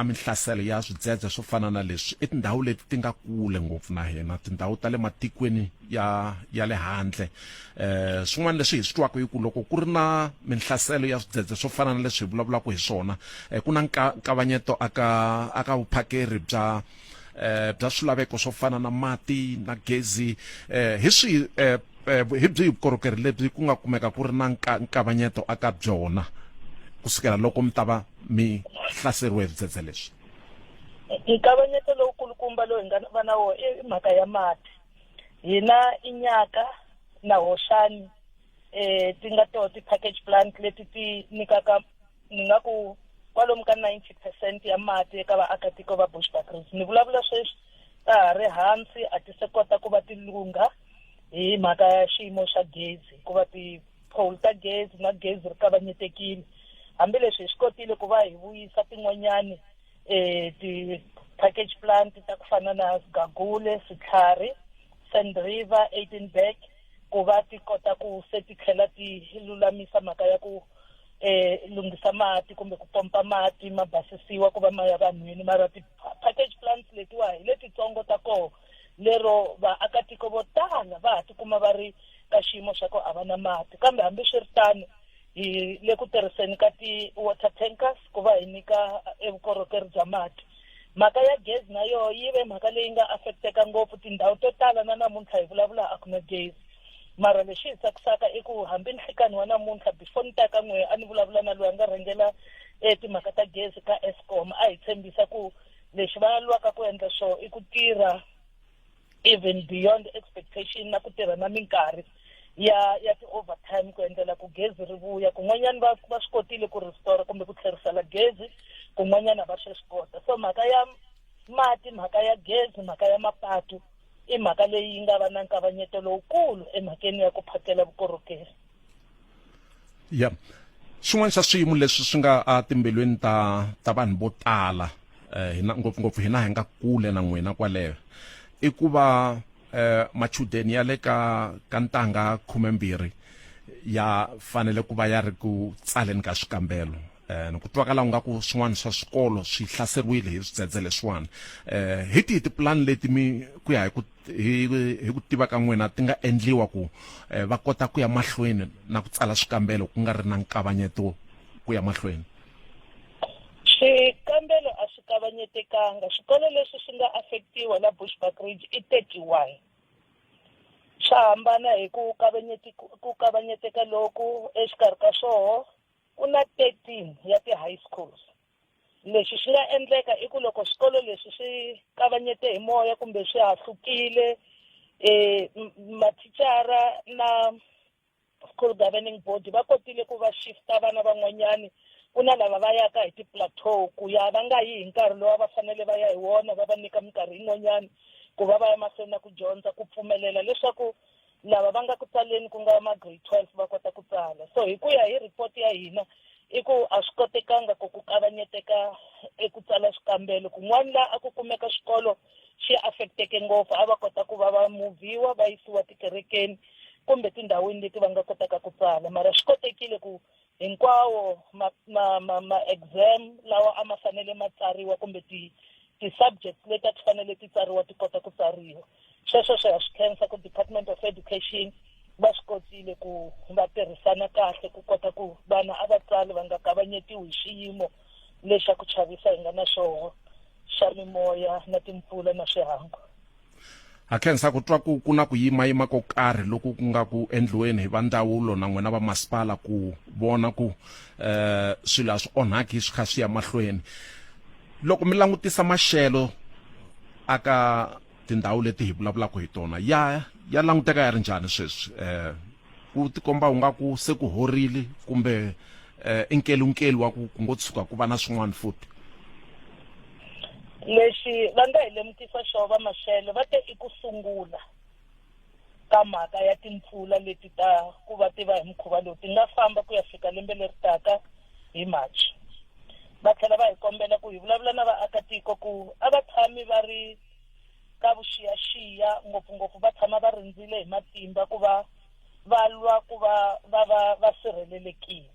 mihlaselo ya swidzedze swo fana na leswi i tindhawu leti ti nga kule ngopfu na hina tindhawu ta le matikweni ya le handle. Swin'wana leswi hi swi twaka hi ku loko ku ri na mihlaselo ya swidzedze swo fana na leswi hi vulavulaka hi swona ku na nkavanyeto aka vuphakeri bya swilaveko swo fana na mati na gezi hi swihi hi byihi vukorhokeri lebyi ku nga kumeka ku ri na nkavanyeto aka byona kusukela loko mi ta va mi hlaseriwe hi swidzedze leswi? Nkavanyeto lowukulukumba lowu hi nga va na wona i mhaka ya mati. Hina inyaka na hoxani ti nga toho ti-package plant leti ti nyikaka ni nga ku kwalomu ka 90% ya mati eka vaakatiko va Bushbuckridge. Ni vulavula sweswi ta ha ri hansi a ti se kota ku va ti lungha hi mhaka ya xiyimo xa gezi ku va ti-pole ta gezi na gezi ri kavanyetekile. Hambileswi hi swi kotile ku va hi vuyisa tin'wanyani ti-package plant ta ku fana na Gagule, Sitlhari, Sand River, 18 Bag ku va ti kota ku se ti tlhela ti lulamisa mhaka ya ku lunghisa mati kumbe ku pompa mati ma basisiwa ku va ma ya vanhwini mara package plants letiwa hi letitsongo ta koho lero vaakatiko vo tala va ha tikuma va ri ka xiyimo xa ku a va na mati kambe hambi swi ri tano hi le ku tirhiseni ka ti-water tankers ku va hi nyika vukorhokeri bya mati mhaka ya gezi na yoho yi ve mhaka leyi nga affecteka ngopfu tindhawu to tala na namuntlha hi vulavula a ku na gezi mara lexi hi tsakisaka i ku hambi nhlikani wa namuntlha before ni ta ka n'wehe a ni vulavula na loyi a nga rhangela timhaka ta gezi ka Eskom a hi tshembisa ku lexi va lwaka ku endla xo i ku tirha even beyond expectation na ku tirha na minkarhi ya ti-overtime ku endlela ku gezi ri vuya kun'wanyana va swi kotile ku restore kumbe ku tlherisela gezi kun'wanyana va swi kota so mhaka ya mati mhaka ya gezi mhaka ya mapatu i mhaka leyi nga va na nkavanyeto lowukulu emhakeni ya ku phakela vukorhokeri ya swin'wana xa swiyimo leswi swi nga timbilweni ta vanhu vo tala hina ngopfungopfu hina hi nga kule na n'wina kwaleyo i ku va machudeni ya le ka ntanga 12 ya fanele ku va ya ri ku tsaleni ka swikambelo ni ku twakala nga ku swin'wana swa swikolo swi hlaseriwile hi swidzedze leswiwani hi tihi tipulani leti mi ku ya hi ku tiva ka n'wina ti nga endliwa ku va kota ku ya mahlweni na ku tsala swikambelo ku nga ri na nkavanyeto ku ya mahlweni swikambelo a swi kavanyetekanga swikolo leswi swi nga affectiwa la Bushbuckridge i 31 swa hambana hi ku kavanyeteka loku exikarhi ka swoho ku na 13 ya ti-high schools leswi swi nga endleka i ku loko swikolo leswi swi kavanyete hi moya kumbe swi hahlukile mathicara na school governing board va kotile ku va shifta vana van'wanyani ku na lava va yaka hi ti-plateau ku ya va nga yi hi nkarhi lowu va fanele va ya hi wona va va nyika minkarhi yin'wanyani ku va ya mahlweni na ku dyondza ku pfumelela leswaku lava va nga ku tsaleni ku nga ma-grade 12 va kota ku tsala so hi ku ya hi report ya hina i ku a swi kotekanga ku kavanyeteka eku tsala swikambelo kun'wana laha a ku kumeka xikolo xi affecteke ngopfu a va kota ku va muvhiwa va yisiwa tikerekeni kumbe tindhawini leti va nga kotaka ku tsala mara swi kotekile ku hinkwawo ma-exam lawa a ma fanele ma tsariwa kumbe ti-subjects leti a ti fanele ti tsariwa ti kota ku tsariwa sweswo swi ha swi khensa ku Department of Education va swi kotile ku va tirhisana kahle ku kota ku vana a va tsali va nga kavanyetiwi hi xiyimo lexi a ku chavisa hi nga na xoho xa mimoya na timpfula na swihangu ha khensa ku twa ku na ku yimayima ko karhi loku ku nga ku endliweni hi va ndzawulo na n'wina va Maspala ku vona ku swilo a swi onhaki swi kha swi ya mahlweni loko mi langutisa maxelo aka tindhawu leti hi vulavulaka hi tona ya languteka ya ri njhani sweswi ku tikomba u nga ku se ku horile kumbe inkelunkelu wa ku ngo tshuka ku va na swin'wana futhi lexi va nga hi lemukisa xo va maxelo va te i ku sungula ka mhaka ya timpfula leti ta ku va tiva hi mukhuva lowu ti nga famba ku ya fika lembe leri taka hi March va tlhela va hi kombela ku hi vulavula na vaakatiko ku a va tshami va ri ka vuxiyaxiya ngopfungopfu va tshama va rindzile hi matimba ku va lwa ku va sirhelelekile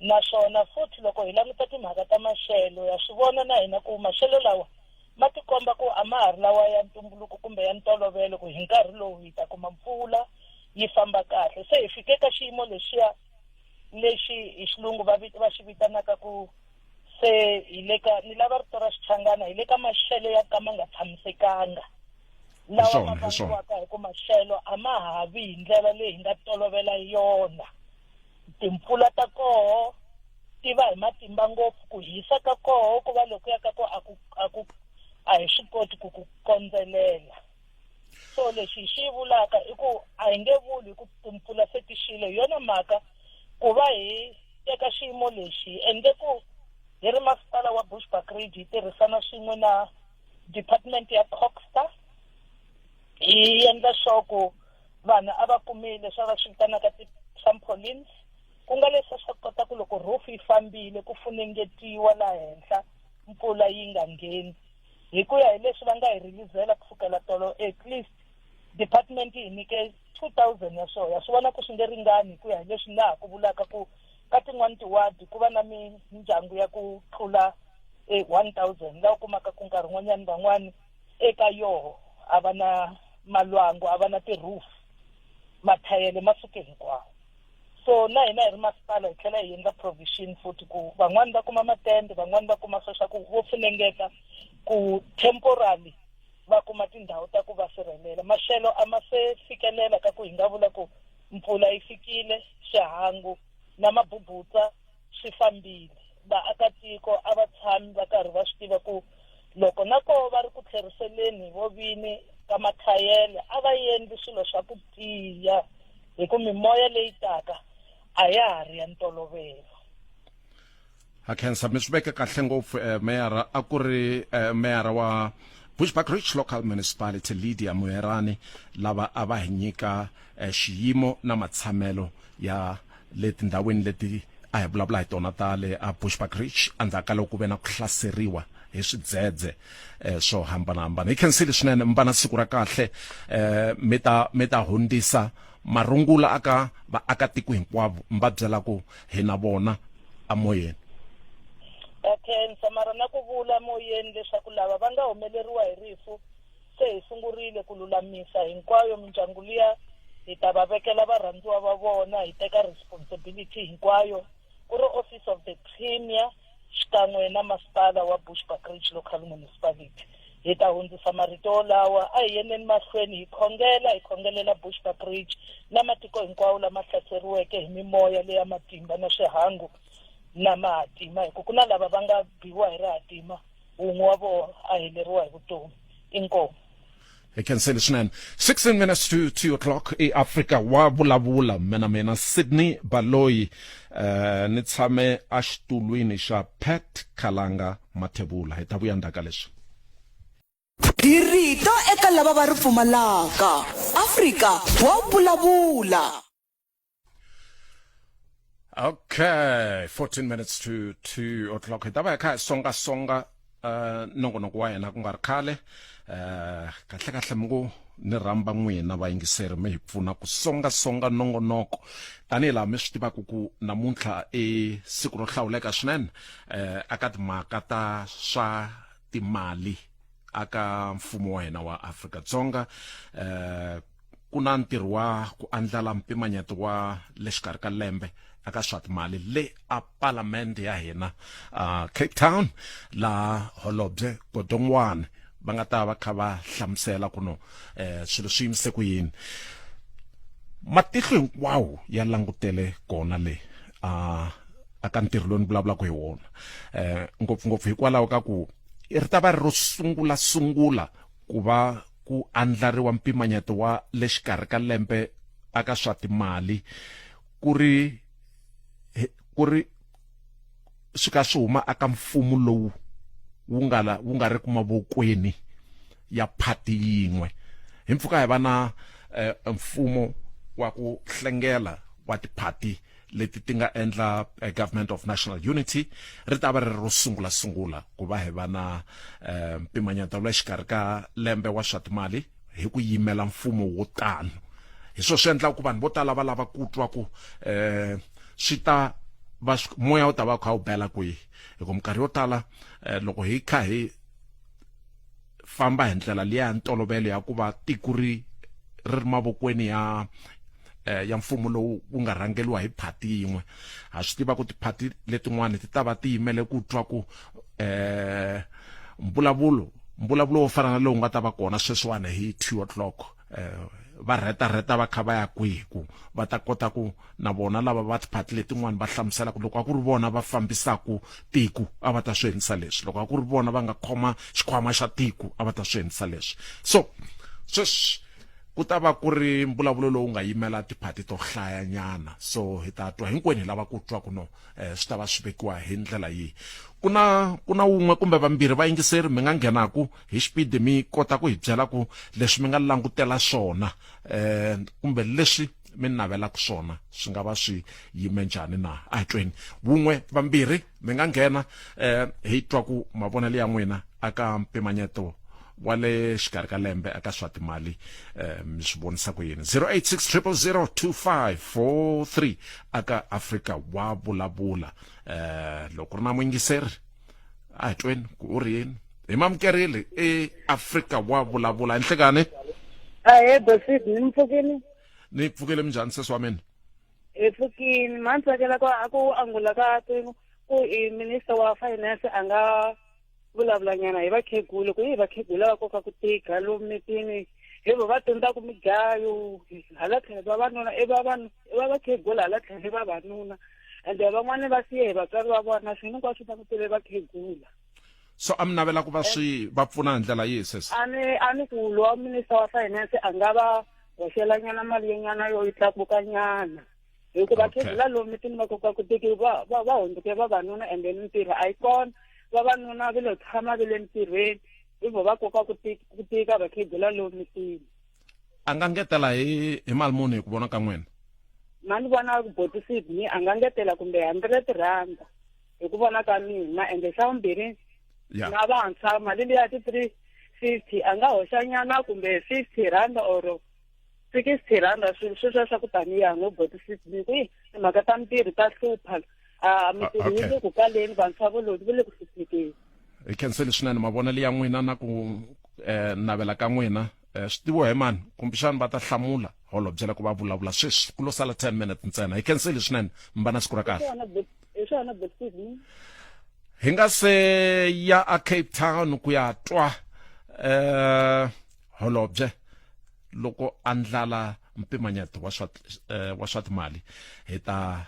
naswona futhi loko hi languta timhaka ta maxelo ya swi vona na hina ku maxelo lawa ma tikomba ku a ma ha ri lawa ya ntumbuluko kumbe ya ntolovelo ku hi nkarhi lowu hi ta kuma mpfula yi famba kahle se hi fike ka xiyimo lexiya lexi hi xilungu va xi vitanaka ku se hi le ka ni lava rito ra xichangana hi le ka maxelo ya ka ma nga tshamisekanga lawa ma vangiwaka hi ku maxelo a ma ha vi hi ndlela leyi hi nga tolovela yona timpfula ta koho ti va hi matimba ngopfu ku hisa ka koho ku va loko ya ka ko a hi swi koti ku kondzelela so lexi hi xi vulaka i ku a hi nge vuli hi ku timpfula se ti xile hi yona mhaka ku va hi teka xiyimo lexi hi endle ku hi ri Maspala wa Bushbuckridge hi tirhisana swin'we na department ya Coxstar hi endla sure ku vanhu a va kumile swa va swi vitanaka ti-trampolines ku nga leswi swa kota ku loko roof yi fambile ku funengetiwa laha henhla mpfula yi nga ngheni hi ku ya hi leswi va nga hi rilizela kusukela tolo at least department yi nyike 2000 ya swona ya swi vona ku swi nge ringani hi ku ya hi leswi laha ku vulaka ku ka tin'wana tiwadi ku va na mindyangu ya ku tlula 1000 laha u kumaka ku nkarhi n'wanyana van'wani eka yoho a va na malwangu a va na ti-roof mathayele ma suke hinkwawo. So na hina hi ri masipala hi tlhela hi endla provision futhi ku van'wani va kuma matende, van'wani va kuma sweswa ku vo funengeta ku temporarily va kuma tindhawu ta ku va sirhelela. Maxelo a ma se fikelela ka ku hi nga vula ku mpfula yi fikile, xihangu na mabubutsa swi fambile. Vaakatiko a va tshami va karhi va swi tiva ku loko na koho va ri ku tlheriseleni vo vini ka mathayele a va endli swilo swa ku tiya hi ku mimoya leyi taka a ya ha ri ya ntolovelo. Khensa mi swi veke kahle ngopfu meyara a ku ri meyara wa Bushbuckridge Local Municipality Lydia Moerani lava a va hi nyika xiyimo na matshamelo ya le tindhawini leti a hi vulavula hi tona ta le a Bushbuckridge andzhaka loko ku ve na ku hlaseriwa hi swidzedze swo hambanahambana. Hi khensile swinene mbana siku ra kahle mi ta hundzisa marungula aka vaakatiko hinkwavo mi va byela ku hi na vona a moyeni. Khensa mara na ku vula moyeni leswaku lava va nga humeleriwa hi rifu se hi sungurile ku lulamisa hinkwayo mindyangu liya hi ta va vekela varhandziwa va vona hi teka responsibility hinkwayo ku ri office of the premier xikan'we na masipala wa Bushbuckridge Local Municipality. Hi ta hundzisa marito lawa a hi yeneni mahlweni hi khongelela Bushbuckridge na matiko hinkwawo lama hlaseriweke hi mimoya leya matimba na swihangu na mahatima hi ku kuna lava va nga biwa hi rihatima wun'we wa vona a heleriwa hi vutomi. Inkomo. Hi khensile swinene. 16 minutes to 2 o'clock eAfrika wa vulavula mina Sidney Baloyi ni tshame a xitulwini xa Pat Khalanga Mathebula. Hi ta vuya ndaka leswi. Hi rito eka lava va ri pfumalaka Afrika wa vulavula. Okay, 14 minutes to 2 o'clock. Hi ta va hi kha songa nongonoko wa hina ku nga ri khale kahle mungu ni rhamba n'wina vayingiseri mi hi pfuna ku songa nongonoko tanihi laha mi swi tivaka ku namuntlha siku ro hlawuleka swinene aka timhaka ta swa timali aka mfumo wa hina wa Afrika-Dzonga. Ku na ntirho wa ku andlala mpimanyeto wa le xikarhi ka lembe aka swa timali le a palamende ya hina Cape Town la holobye Godongwana va nga ta va kha va hlamusela kuno swilo swi yimise ku yini. Matihlo hinkwawo ya langutele kona le aka ntirho lowu ni vulavulaka hi wona ngopfungopfu hikwalaho ka ku ri ta va ri ro sungula ku va ku andlariwa mpimanyeto wa le xikarhi ka lembe aka swa timali ku ri swi ka swi huma aka mfumo lowu wu nga ri ku mavokweni ya phati yin'we. Hi mpfuka hi va na mfumo wa ku hlengela wa tiphati leti ti nga endla Government of National Unity ri ta va ri ro sungula ku va hi va na mpimanyeto le xikarhi ka lembe wa swa timali hi ku yimela mfumo wo tano. Hi swo swi endla ku vanhu vo tala va lava ku twa ku swi ta moya u ta va kha u bela kwihi hi ku minkarhi yo tala loko hi kha hi famba hi ndlela liya ntolovelo ya ku va tiko ri mavokweni ya mfumo lowu wu nga rhangeliwa hi phati yin'we. Ha swi tiva ku tiphati letin'wana ti ta va ti yimele ku twa ku mbulavulo wo fana na lowu nga ta va kona sweswiwana hi 2 o'clock va rheta va kha va ya kwihi ku va ta kota ku na vona lava va tiphati letin'wana va hlamusela ku loko a ku ri vona va fambisaku tiko a va ta swi endlisa leswi, loko a ku ri vona va nga khoma xikhwama xa tiko a va ta swi endlisa leswi. So sweswi ku ta va ku ri mbulavulo lowu nga yimela tiphati to hlayanyana. So hi ta twa hinkwenu hi lava ku twa ku no swi ta va swi vekiwa hi ndlela yihi. Ku na wun'we kumbe vambirhi vayingiseri mi nga nghenaku hi xipidi mi kota ku hi byela ku leswi mi nga langutela swona kumbe leswi mi navelaka swona swi nga va swi yime njhani na. A hi tweni wun'we vambirhi mi nga nghena hi twa ku mavonelo ya n'wina aka mpimanyeto wale xikarhi ka lembe aka swa timali mi swi vonisa ku yini 0860002543 aka Afrika wa vulavula loko ri na mwingiseri a hi tweni ku u ri yini hi mamukerile eAfrika wa vulavula enhlekani bosit ni pfukile minjhani sesi wa mina pfukini ma ntsakela ku angula ka ku minister wa finance a nga vulavulanyana hi vakhegula ku hi vakhegula va koka ku tika lomu mitini hi va tunda ku migayo hala tlhelo vavanuna va vakhegula hala tlhelo vavanuna ende van'wana va siye hi vatswari va vona swi hinkwaswo ta ku tele vakhegula so a mi navela ku va pfuna hi ndlela yihi sesi a ni ku lo minister wa finance a nga va hoxelanyana mali yenyana yo yi tlakukanyana hikuva vakhegula lomu mitini va koka ku tiki va hundzuke vavanuna ende mintirho a yi kona vavanuna va lo tshama va le ntirhweni hi va koka ku tika vakhegula lomu mitini a nga ngetela hi mali muni hi ku vona ka n'wina mani vona boti Sidney a nga ngetela kumbe 100 rand hi ku vona ka mina ende xa vumbirhi na vantshwa mali liya ti 350 a nga hoxanyana kumbe 50 rand or 60 rand sweswo swa ku taniya ngo boti Sidney ku mhaka ta mintirho ta hlupha mintirho yi le ku kaleni vantshwa voloti va le ku hluphekeni hi khenseli swinene mavonelo ya n'wina na ku navela ka n'wina swi tiviwa hi mani kumbexani va ta hlamula holobyela ku va vulavula sweswi ku lo sala 10 minutes ntsena hi khenseli swinene mi va na siku ra kahle hi nga se ya a Cape Town ku ya twa holobye loko a ndlala mpimanyeto wa swa timali hi ta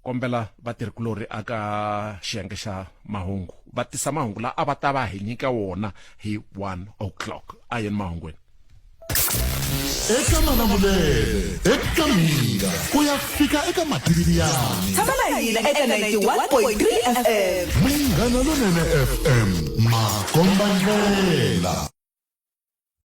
kombela vatirhikulori aka xiyenge xa mahungu va tisa mahungu la a va ta va hi nyika wona hi 1:00 a yeni mahungweni eka Malamulele eka Minga ku ya fika eka Matiliyani tshama na hina eka 91.3 FM Munghana Lonene FM makomba ndlela